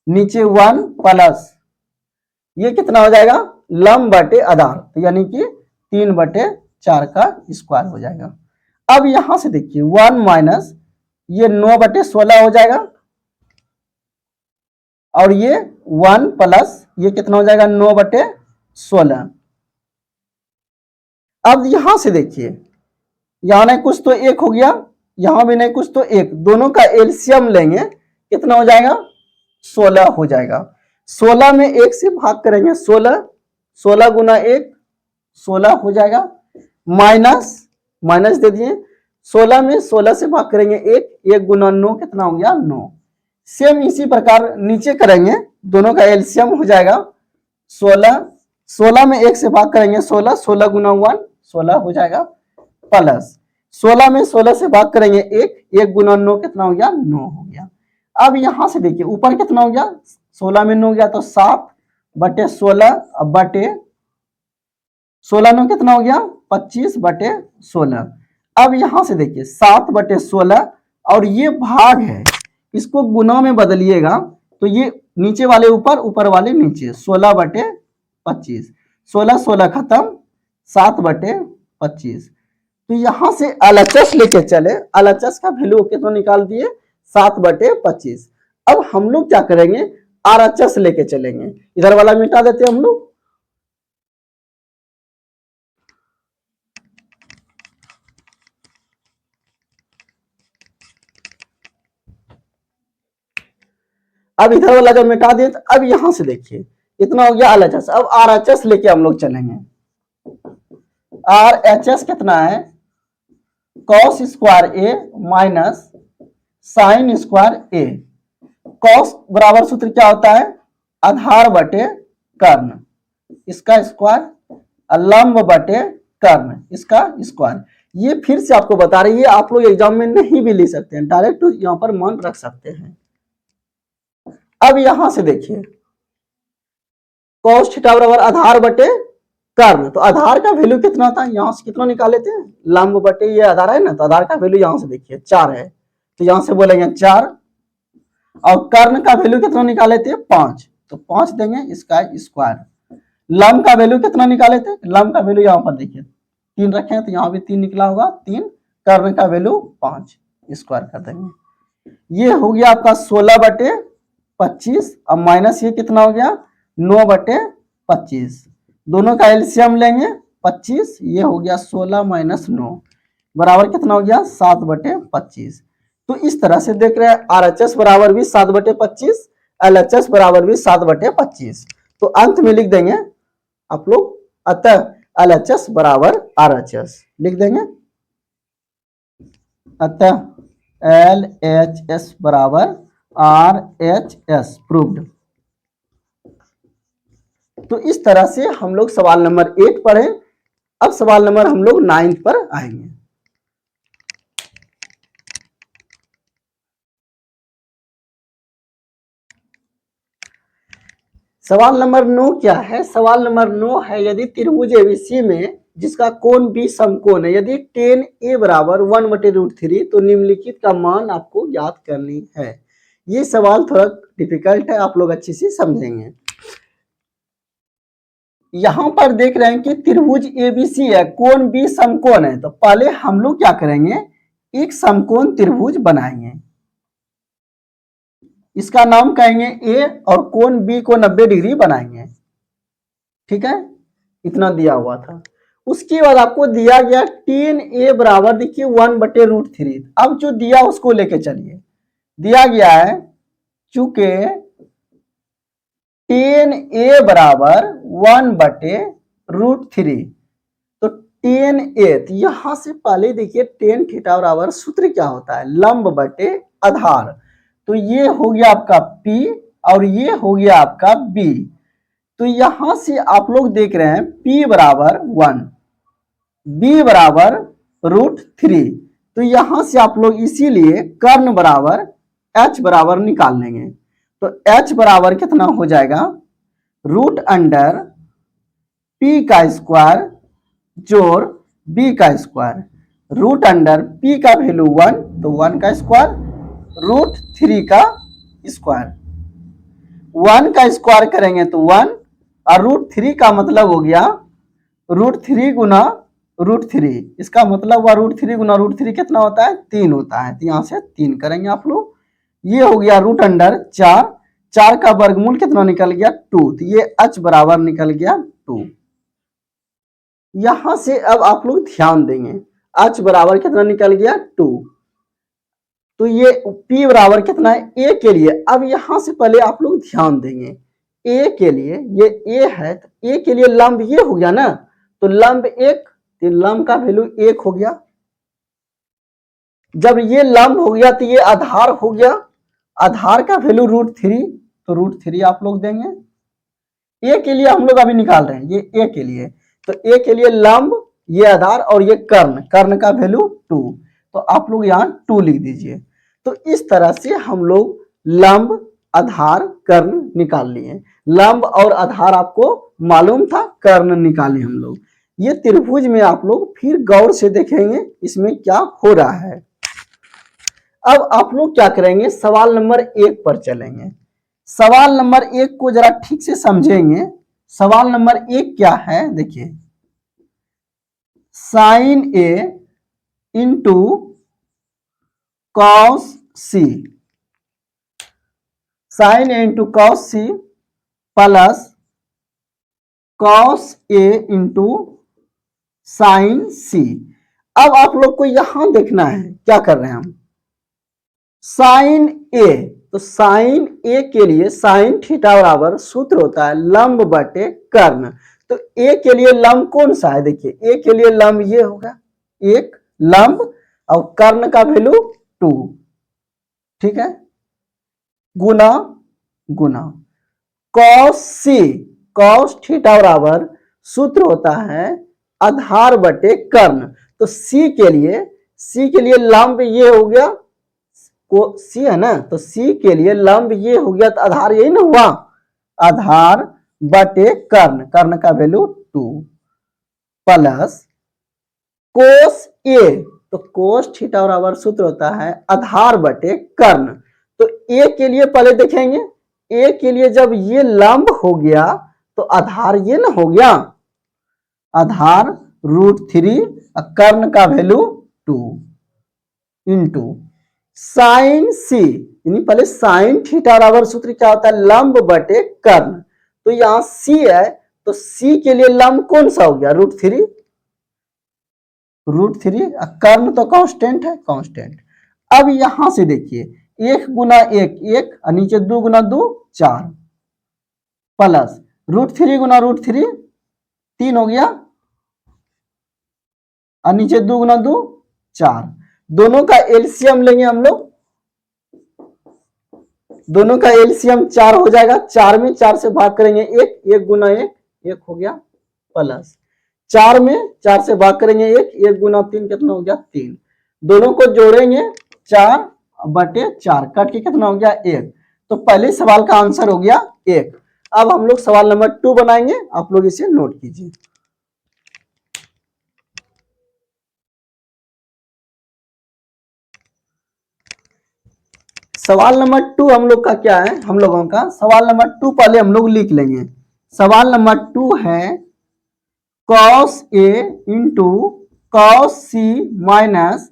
नीचे 1 प्लस ये कितना हो जाएगा? लंब बटे आधार, तो यानी कि 3/4 का स्क्वायर हो जाएगा। अब यहां से देखिए 1 माइनस ये 9/16 हो जाएगा, और ये 1 प्लस ये कितना हो जाएगा? 9/16। अब यहां से देखिए, यहां नहीं कुछ तो 1 हो गया, यहां भी नहीं कुछ तो 1, दोनों का एलसीएम लेंगे, कितना हो जाएगा? 16 हो जाएगा। 16 में 1 से भाग करेंगे, 16 गुना 1 16 हो जाएगा। माइनस दे दिए, 16 में 16 से भाग करेंगे 1 गुना 9 कितना हो गया? 9। सेम इसी प्रकार नीचे करेंगे, दोनों का एलसीएम हो जाएगा 16 में 1 से भाग करेंगे 16 गुना 1 16 हो जाएगा, प्लस 16 में 16 से भाग करेंगे 1 गुना 9 कितना हो गया? 9 हो गया। अब यहां से देखिए ऊपर कितना हो गया? 16 में 9 गया तो 7/16 बटे 16 9 कितना हो गया? 25/16। अब यहां से देखिए 7/16 और ये भाग है, इसको गुना में बदलिएगा तो ये नीचे वाले ऊपर, ऊपर वाले नीचे, 16/25, 16 खत्म, 7/25। तो यहां से LHS लेके चले, LHS का वैल्यू कितना निकाल दिए? 7/25। अब हम लोग क्या करेंगे? RHS लेके चलेंगे, इधर वाला मिटा देते हैं हम लोग। अब इधर वाला जब मिटा दिए, तो अब यहां से देखिए इतना हो गया LHS। अब RHS लेके हम लोग चलेंगे। RHS कितना है? Cos square A minus sine square A. Cos बराबर सूत्र क्या होता है? आधार बटे कर्ण इसका स्क्वायर, लंब बटे कर्ण इसका स्क्वायर। ये फिर से आपको बता रही है, आप लोग एग्जाम में नहीं भी लिख सकते हैं, डायरेक्ट यहां पर मान रख सकते हैं। अब यहां से देखिए कॉस थीटा बराबर आधार बटे कर्ण, तो आधार का वैल्यू कितना था? यहां से कितना निकाले थे? लंब बटे ये आधार है ना, तो आधार का वैल्यू यहां से देखिए 4 है, तो यहां से बोलेंगे 4। और कर्ण का वैल्यू कितना निकाले थे 5, तो 5 देंगे इसका स्क्वायर। लंब का वैल्यू कितना निकाले थे, लंब का वैल्यू यहाँ पर देखिए 3 रखे हैं तो यहाँ भी 3 निकला होगा 3, कर्ण का वैल्यू 5, स्क्वायर कर देंगे। ये हो गया आपका 16/25 और माइनस ये कितना हो गया 9/25, दोनों का एलसीएम लेंगे 25, ये हो गया 16 माइनस 9 बराबर कितना हो गया 7/25। तो इस तरह से देख रहे हैं RHS बराबर भी 7/25, LHS बराबर भी 7/25। तो अंत में लिख देंगे आप लोग, अतः LHS बराबर RHS लिख देंगे, अतः LHS बराबर RHS प्रूव्ड। तो इस तरह से हम लोग सवाल नंबर 8 पढ़े। अब सवाल नंबर हम लोग 9 पर आएंगे। सवाल नंबर 9 क्या है, सवाल नंबर 9 है यदि त्रिभुज एबीसी में जिसका कोण बी समकोण है, यदि tan A बराबर 1/√3 तो निम्नलिखित का मान आपको ज्ञात करनी है। ये सवाल थोड़ा डिफिकल्ट है, आप लोग अच्छे से समझेंगे। यहां पर देख रहे हैं कि त्रिभुज एबीसी है, कोण बी समकोण है, तो पहले हम लोग क्या करेंगे, एक समकोण त्रिभुज बनाएंगे, इसका नाम कहेंगे ए और कोण बी को 90 डिग्री बनाएंगे। ठीक है, इतना दिया हुआ था। उसके बाद आपको दिया गया tan A बराबर देखिए 1/√3। अब जो दिया उसको लेके चलिए, दिया गया है चूंकि tan A बराबर 1/√3, तो tan A, तो यहां से पहले देखिए tan थीटा बराबर सूत्र क्या होता है, लंब बटे आधार। तो ये हो गया आपका P और ये हो गया आपका B। तो यहां से आप लोग देख रहे हैं P बराबर 1, B बराबर √3, तो यहां से आप लोग इसीलिए कर्ण बराबर H बराबर निकाल लेंगे। तो H बराबर कितना हो जाएगा, √P का स्क्वायर जोड़ B का स्क्वायर, √P का वैल्यू 1 तो 1 का स्क्वायर, √3 का स्क्वायर, 1 का स्क्वायर करेंगे तो 1 और √3 का मतलब हो गया √3 गुना √3, इसका मतलब हुआ √3 गुना √3 कितना होता है 3 होता है, तो यहां से 3 करेंगे आप लोग। ये हो गया √4, 4 का वर्गमूल कितना निकल गया 2, तो ये H बराबर निकल गया 2। यहां से अब आप लोग ध्यान देंगे H बराबर कितना निकल गया 2, तो ये P बराबर कितना है A के लिए। अब यहां से पहले आप लोग ध्यान देंगे A के लिए, ये A है तो A के लिए लंब ये हो गया ना, तो लंब 1, तो लंब का वैल्यू 1 हो गया। जब ये लंब हो गया तो ये आधार हो गया, आधार का वैल्यू √3, तो √3 आप लोग देंगे। A के लिए हम लोग अभी निकाल रहे हैं, ये A के लिए, तो A के लिए लंब, ये आधार और ये कर्ण, कर्ण का वैल्यू 2, तो आप लोग यहाँ 2 लिख दीजिए। तो इस तरह से हम लोग लंब आधार कर्ण निकाल लिए। लंब और आधार आपको मालूम था, कर्ण निकाले हम लोग। ये त्रिभुज में आप लोग फिर गौर से देखेंगे इसमें क्या हो रहा है। अब आप लोग क्या करेंगे, सवाल नंबर 1 पर चलेंगे। सवाल नंबर 1 को जरा ठीक से समझेंगे। सवाल नंबर 1 क्या है, देखिए, sin A into cos C, sin A into cos C plus cos A into sin C। अब आप लोग को यहां देखना है क्या कर रहे हैं हम, sin A, तो sin A के लिए sin थीटा बराबर सूत्र होता है लंब बटे कर्ण। तो A के लिए लंब कौन सा है, देखिए A के लिए लंब ये होगा, एक लंब और कर्ण का वैल्यू 2, ठीक है, गुना गुना cos C, cos थीटा बराबर सूत्र होता है आधार बटे कर्ण। तो C के लिए लंब ये हो गया, को C है ना, तो C के लिए लंब ये हो गया, तो आधार यही ना हुआ, आधार बटे कर्ण, कर्ण का वैल्यू 2 प्लस कोस A, तो कोस थीटा बराबर सूत्र होता है आधार बटे कर्ण। तो ए के लिए पहले देखेंगे, ए के लिए जब ये लंब हो गया तो आधार ये ना हो गया, आधार √3 कर्ण का वैल्यू 2 इंटू साइन सी, यानी पहले साइन थीटा बराबर सूत्र क्या होता है, लंब बटे कर्ण। तो यहां सी है तो सी के लिए लंब कौन सा हो गया, √3, कर्ण तो कांस्टेंट है, कांस्टेंट। अब यहां से देखिए 1 गुना 1 1 और नीचे 2 गुना 2 4 प्लस √3 गुना √3 3 हो गया और नीचे 2 गुना 2 4। दोनों का एलसीएम लेंगे हम लोग, दोनों का एलसीएम 4 हो जाएगा, 4 में 4 से भाग करेंगे 1 1 गुना 1 1 हो गया प्लस 4 में 4 से भाग करेंगे 1 1 गुना 3 कितना हो गया 3। दोनों को जोड़ेंगे 4 बटे 4 कट के कितना हो गया 1। तो पहले सवाल का आंसर हो गया 1। अब हम लोग सवाल नंबर 2 बनाएंगे, आप लोग इसे नोट कीजिए। सवाल नंबर 2 हम लोग का क्या है, हम लोगों का सवाल नंबर 2 पहले हम लोग लिख लेंगे। सवाल नंबर 2 है cos A into cos C minus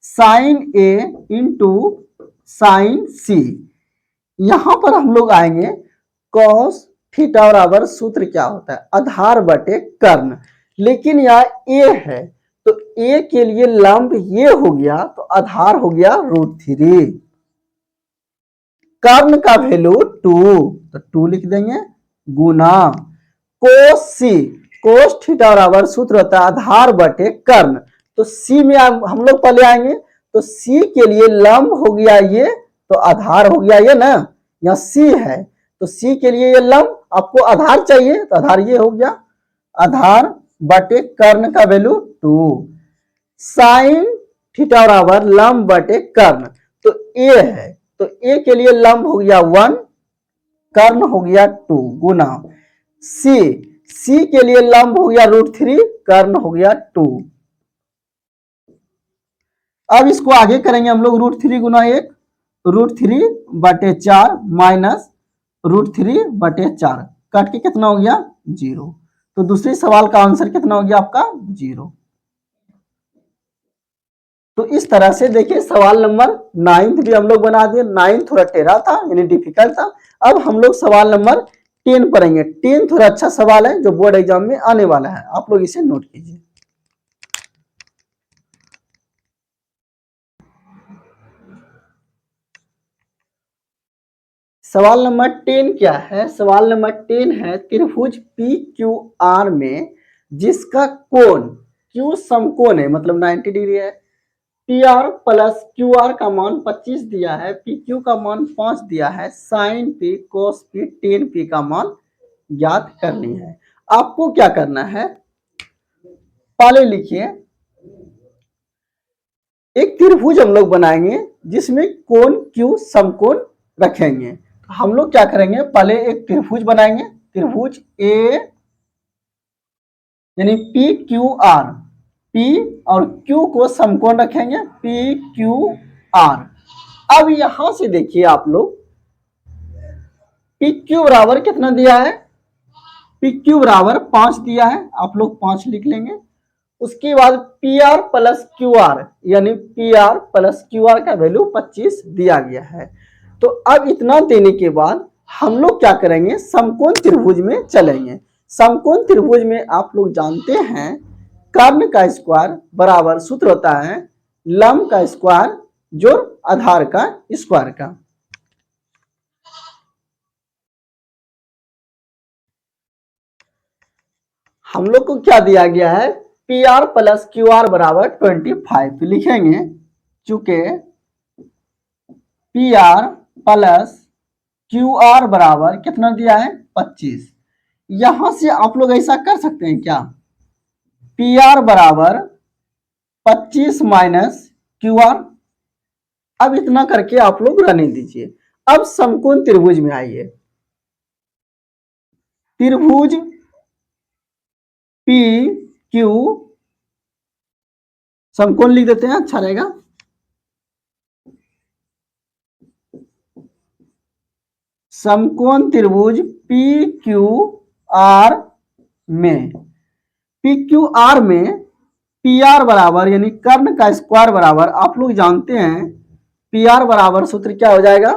sine A into sine C। यहां पर हम लोग आएंगे cos थीटा बराबर सूत्र क्या होता है, आधार बटे कर्ण, लेकिन यहाँ A है तो A के लिए लंब ये हो गया तो आधार हो गया √3, कर्ण का वैल्यू 2 तो 2 लिख देंगे गुना cos C, cos थीटा बराबर सूत्र होता है आधार बटे कर्ण। तो C में हम लोग पहले आएंगे तो C के लिए लंब हो गया ये तो आधार हो गया ये ना, यहाँ C है तो C के लिए ये लंब, आपको आधार चाहिए तो आधार ये हो गया, आधार बटे कर्ण का वैल्यू 2, साइन थीटा बराबर लंब बटे कर्ण। तो A है तो A के लिए लंब हो गया 1, कर्ण हो गया 2 गुना C के लिए लंब हो गया √3, कर्ण हो गया 2। अब इसको आगे करेंगे हम लोग √3 गुना 1, √3 बटे 4 माइनस √3 बटे 4 कट के कितना हो गया 0। तो दूसरे सवाल का आंसर कितना हो गया आपका 0। तो इस तरह से देखिए सवाल नंबर 9 भी हम लोग बना दिए। 9 थोड़ा टेढ़ा था यानी डिफिकल्ट था। अब हम लोग सवाल नंबर 10 पढ़ेंगे। 10 थोड़ा अच्छा सवाल है जो बोर्ड एग्जाम में आने वाला है, आप लोग इसे नोट कीजिए। सवाल नंबर 10 क्या है, सवाल नंबर 10 है त्रिभुज PQR में जिसका कोण Q समकोण है, मतलब 90 डिग्री है, PR प्लस QR का मान 25 दिया है, PQ का मान 5 दिया है, sign P cos P tan P का मान ज्ञात करनी है। आपको क्या करना है, पहले लिखिए एक त्रिभुज हम लोग बनाएंगे जिसमें कोण Q समकोण रखेंगे। हम लोग क्या करेंगे, पहले एक त्रिभुज बनाएंगे, त्रिभुज A यानी PQR, P और Q को समकोण रखेंगे PQR। अब यहां से देखिए आप लोग PQ बराबर कितना दिया है, PQ बराबर 5 दिया है, आप लोग 5 लिख लेंगे। उसके बाद PR प्लस QR यानी PR प्लस QR का वैल्यू 25 दिया गया है। तो अब इतना देने के बाद हम लोग क्या करेंगे, समकोण त्रिभुज में चलेंगे। समकोण त्रिभुज में आप लोग जानते हैं कर्ण का स्क्वायर बराबर सूत्र होता है लंब का स्क्वायर जोड़ आधार का स्क्वायर का। हम लोग को क्या दिया गया है, PR प्लस QR बराबर 25 तो लिखेंगे, चूंकि PR प्लस QR बराबर कितना दिया है 25। यहां से आप लोग ऐसा कर सकते हैं क्या, PR बराबर 25 माइनस QR। अब इतना करके आप लोग रहने दीजिए। अब समकोण त्रिभुज में आइए, त्रिभुज PQ समकोण लिख देते हैं, अच्छा रहेगा। समकोण त्रिभुज पी क्यू आर में, पी क्यू आर में पी आर बराबर यानी कर्ण का स्क्वायर बराबर, आप लोग जानते हैं पी आर बराबर सूत्र क्या हो जाएगा,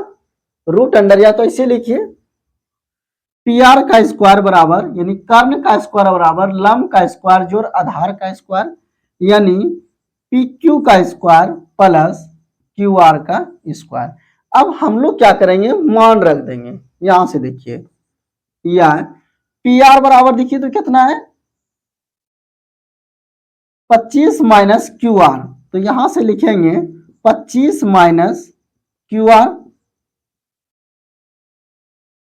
रूट अंडर, या तो इसे लिखिए पी आर का स्क्वायर बराबर यानी कर्ण का स्क्वायर बराबर लंब का स्क्वायर जोड़ आधार का स्क्वायर, यानी पी क्यू का स्क्वायर प्लस क्यू आर का स्क्वायर। अब हम लोग क्या करेंगे, मान रख देंगे, यहां से देखिए या पी आर बराबर देखिए तो कितना है 25 माइनस क्यू आर, तो यहां से लिखेंगे 25 माइनस क्यू आर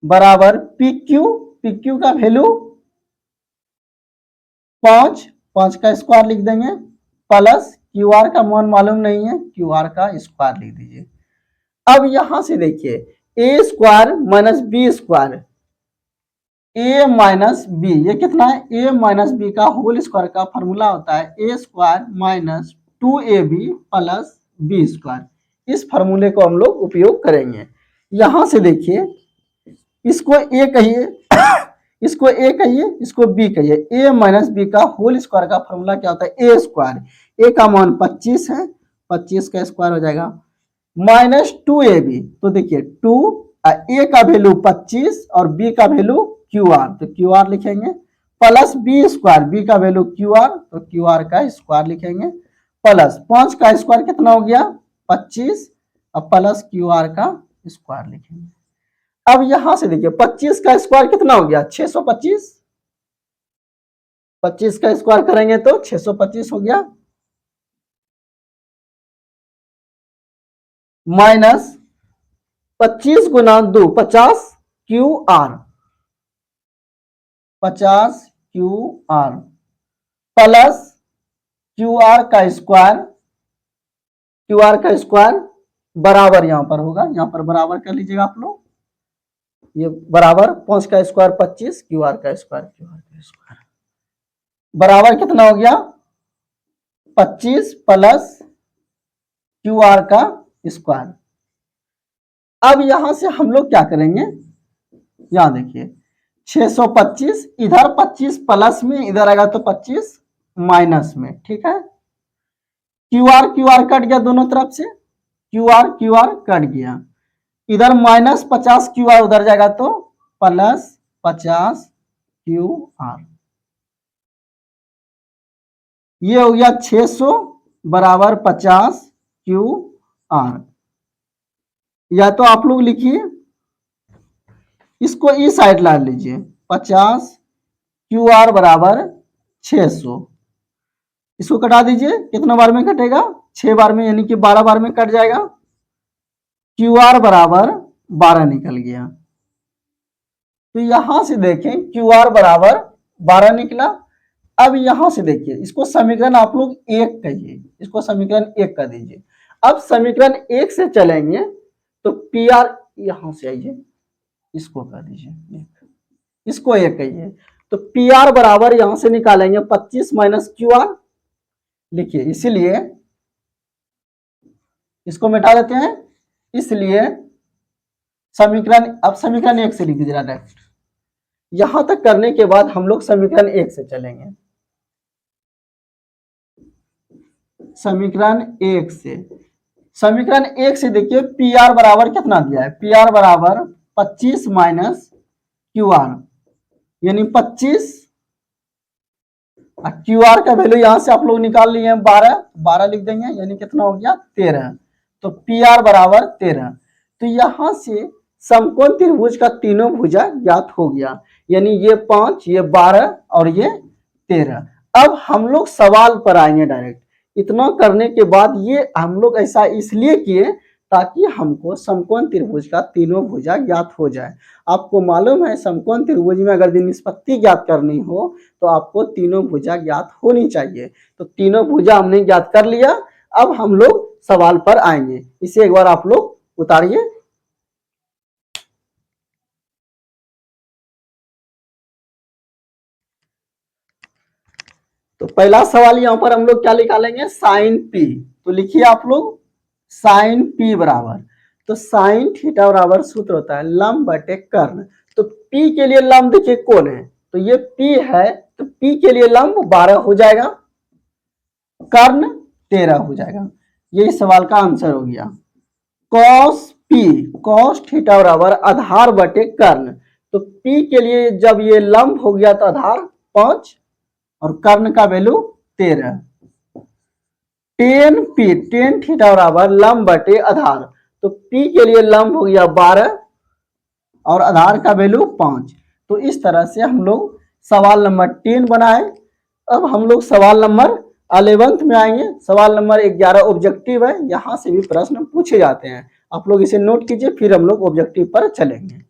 बराबर पी क्यू का वैल्यू 5 का स्क्वायर लिख देंगे प्लस क्यू आर का मान मालूम नहीं है, क्यू आर का स्क्वायर लिख दीजिए। अब यहां से देखिए A square minus B square, A minus B ये कितना है, ए माइनस बी का होल स्क्वायर का फॉर्मूला होता है A square minus 2ab plus B square, इस फॉर्मूले को हम लोग उपयोग करेंगे। यहां से देखिए इसको ए कहिए इसको ए कहिए, इसको बी कहिए, ए माइनस बी का होल स्क्वायर का फॉर्मूला क्या होता है, ए स्क्वायर, ए का मान 25 है, 25 का स्क्वायर हो जाएगा माइनस 2ab, तो देखिए 2 ए का वैल्यू 25 और बी का वैल्यू क्यू आर, तो क्यू आर लिखेंगे प्लस बी स्क्वायर, बी का वैल्यू क्यू आर, तो क्यू आर का स्क्वायर लिखेंगे प्लस 5 का स्क्वायर कितना हो गया 25 और प्लस क्यू आर का स्क्वायर लिखेंगे। अब यहां से देखिए 25 का स्क्वायर कितना हो गया 625, 25 का स्क्वायर करेंगे तो 625 हो गया माइनस 25 गुना 2 50 Q R, 50 Q R plus Q R का स्क्वायर, क्यू आर का स्क्वायर बराबर यहां पर होगा, यहां पर बराबर कर लीजिएगा आप लोग, ये बराबर 5 का स्क्वायर 25 क्यू आर का स्क्वायर, क्यू आर का स्क्वायर बराबर कितना हो गया 25 प्लस क्यू आर का स्क्वायर। अब यहां से हम लोग क्या करेंगे, यहां देखिए 625 इधर 25 प्लस में, इधर आएगा तो 25 माइनस में, ठीक है क्यू आर कट गया दोनों तरफ से, क्यू आर कट गया, इधर माइनस 50 क्यू आर उधर जाएगा तो प्लस 50 क्यू आर, ये हो गया 600 बराबर 50 क्यू आर, या तो आप लोग लिखिए इसको इस साइड ला लीजिए 50 क्यू आर बराबर 600, इसको कटा दीजिए, कितना बार में कटेगा 6 बार में, यानी कि 12 बार में कट जाएगा, क्यू आर बराबर 12 निकल गया, तो यहां से देखें क्यू आर बराबर 12 निकला। अब यहां से देखिए इसको समीकरण आप लोग 1 कहिए, इसको समीकरण 1 कर दीजिए। अब समीकरण 1 से चलेंगे तो पी आर, यहां से आइए इसको कर दीजिए, इसको 1 कहिए, तो पी आर बराबर यहां से निकालेंगे 25 माइनस क्यू आर, लिखिए इसीलिए इसको मिटा देते हैं, इसलिए समीकरण, अब समीकरण 1 से लिख दीजिए डायरेक्ट, यहां तक करने के बाद हम लोग समीकरण 1 से चलेंगे, समीकरण 1 से, समीकरण 1 से देखिए पी आर बराबर कितना दिया है, पी आर बराबर 25 माइनस क्यू आर यानी 25, क्यू आर का वैल्यू यहां से आप लोग निकाल लिए हैं 12 लिख देंगे, यानी कितना हो गया 13, तो पी आर बराबर 13, तो यहां से समकोण त्रिभुज का तीनों भुजा ज्ञात हो गया, यानी ये 5, ये 12 और ये 13। अब हम लोग सवाल पर आएंगे डायरेक्ट, इतना करने के बाद ये हम लोग ऐसा इसलिए किए ताकि हमको समकोण त्रिभुज का तीनों भुजा ज्ञात हो जाए। आपको मालूम है समकोण त्रिभुज में अगर निष्पत्ति ज्ञात करनी हो तो आपको तीनों भुजा ज्ञात होनी चाहिए, तो तीनों भुजा हमने ज्ञात कर लिया। अब हम लोग सवाल पर आएंगे, इसे एक बार आप लोग उतारिए। तो पहला सवाल यहां पर हम लोग क्या निकालेंगे, साइन पी, तो लिखिए आप लोग साइन पी बराबर, तो साइन थीटा बराबर सूत्र होता है लंब बटे कर्ण। तो P के लिए लंब देखिए कौन है, तो ये P है, तो P के लिए लंब 12 हो जाएगा, कर्ण 13 हो जाएगा। ये सवाल का आंसर हो गया। cos P cos थीटा बराबर आधार बटे कर्ण। तो P के लिए जब ये लंब हो गया तो आधार 5 और कर्ण का value 13। Ten P tan theta बराबर लंब बटे आधार। तो P के लिए लंब हो गया 12 और आधार का वैल्यू 5। तो इस तरह से हम लोग सवाल नंबर 10 बनाए। अब हम लोग सवाल नंबर 11 में आएंगे। सवाल नंबर 11 ऑब्जेक्टिव है, यहां से भी प्रश्न पूछे जाते हैं। आप लोग इसे नोट कीजिए, फिर हम लोग ऑब्जेक्टिव पर चलेंगे।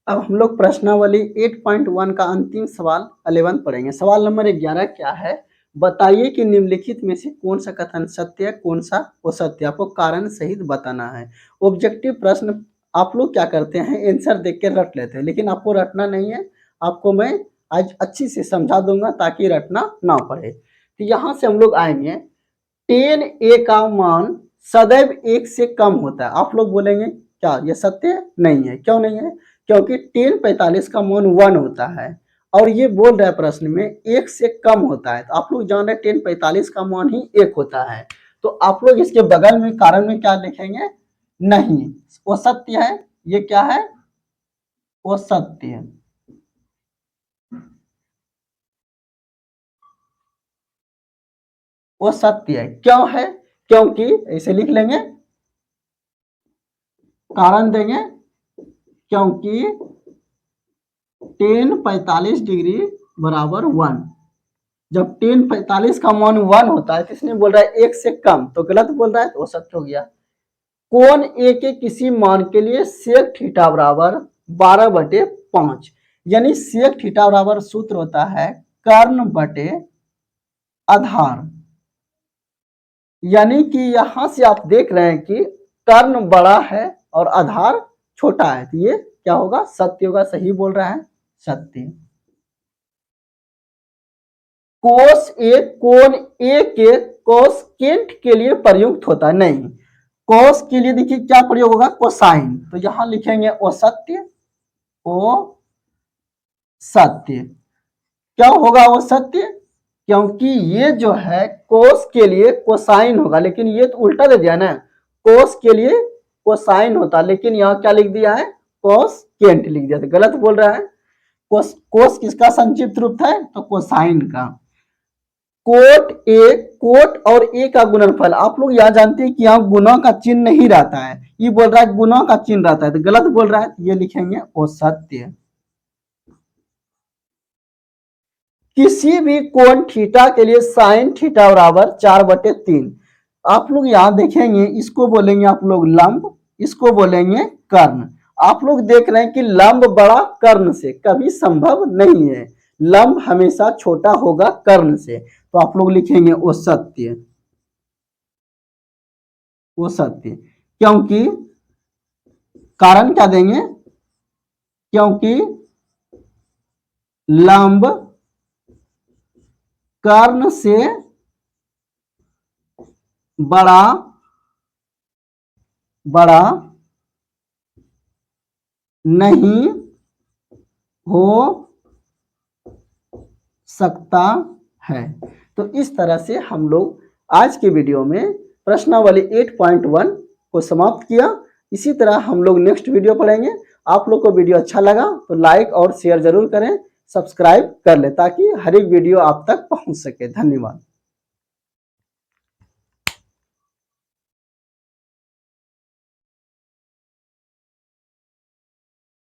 अब हम लोग प्रश्नावली 8.1 का अंतिम सवाल 11 पढ़ेंगे। सवाल नंबर 11 क्या है, बताइए कि निम्नलिखित में से कौन सा कथन सत्य है, कौन सा असत्य, आपको कारण सहित बताना है। ऑब्जेक्टिव प्रश्न आप लोग क्या करते हैं, आंसर देख के रट लेते हैं, लेकिन आपको रटना नहीं है। आपको मैं आज अच्छी से समझा दूंगा ताकि रटना ना पड़े। तो यहाँ से हम लोग आएंगे, 10a का मान सदैव 1 से कम होता है। आप लोग बोलेंगे क्या ये सत्य नहीं है? क्यों नहीं है? क्योंकि 1045 का मान 1 होता है और ये बोल रहा है प्रश्न में 1 से कम होता है। तो आप लोग जान रहे 1045 का मान ही 1 होता है। तो आप लोग इसके बगल में कारण में क्या लिखेंगे? नहीं, वो सत्य है। ये क्या है? वो सत्य है। वो सत्य है। क्यों है? क्योंकि ऐसे लिख लेंगे, कारण देंगे, क्योंकि 1045 डिग्री बराबर 1। जब 1045 का मान 1 होता है तो इसने बोल रहा है 1 से कम, तो गलत बोल रहा है, तो वो सत्य हो गया। कोण ए के किसी मान के लिए सेक थीटा बराबर 12/5, यानी सेक थीटा बराबर सूत्र होता है कर्ण बटे आधार। यानी कि यहां से आप देख रहे हैं कि कर्ण बड़ा है और आधार छोटा है, तो ये क्या होगा? सत्य होगा। सही बोल रहा है, सत्य। कोस ए कोण ए के कोसकेंट के लिए प्रयुक्त होता है। नहीं, कोस के लिए देखिए क्या प्रयोग होगा? कोसाइन। तो यहां लिखेंगे ओ सत्य, ओ सत्य। क्या होगा वो सत्य? क्योंकि ये जो है कोस के लिए कोसाइन होगा, लेकिन ये तो उल्टा दे दिया ना, कोस के लिए कोसाइन होता, लेकिन यहाँ क्या लिख दिया है? कोसकेंट लिख दिया। तो गलत बोल रहा है। कोस किसका संक्षिप्त रूप है? तो कोसाइन का। कोट और ए का गुणनफल, आप लोग यहाँ जानते हैं कि यहाँ गुना का चिन्ह नहीं रहता है, ये बोल रहा है गुना का चिन्ह रहता है, तो गलत बोल रहा है। ये लिखेंगे असत्य। किसी भी कोण थीटा के लिए साइन थीटा बराबर 4/3। आप लोग यहाँ देखेंगे, इसको बोलेंगे आप लोग लंब, इसको बोलेंगे कर्ण। आप लोग देख रहे हैं कि लंब बड़ा कर्ण से कभी संभव नहीं है, लंब हमेशा छोटा होगा कर्ण से। तो आप लोग लिखेंगे वो सत्य, वो सत्य। क्योंकि कारण क्या देंगे? क्योंकि लंब कर्ण से बड़ा नहीं हो सकता है। तो इस तरह से हम लोग आज के वीडियो में प्रश्नावली 8.1 को समाप्त किया। इसी तरह हम लोग नेक्स्ट वीडियो पढ़ेंगे। आप लोग को वीडियो अच्छा लगा तो लाइक और शेयर जरूर करें, सब्सक्राइब कर ले ताकि हर एक वीडियो आप तक पहुंच सके। धन्यवाद।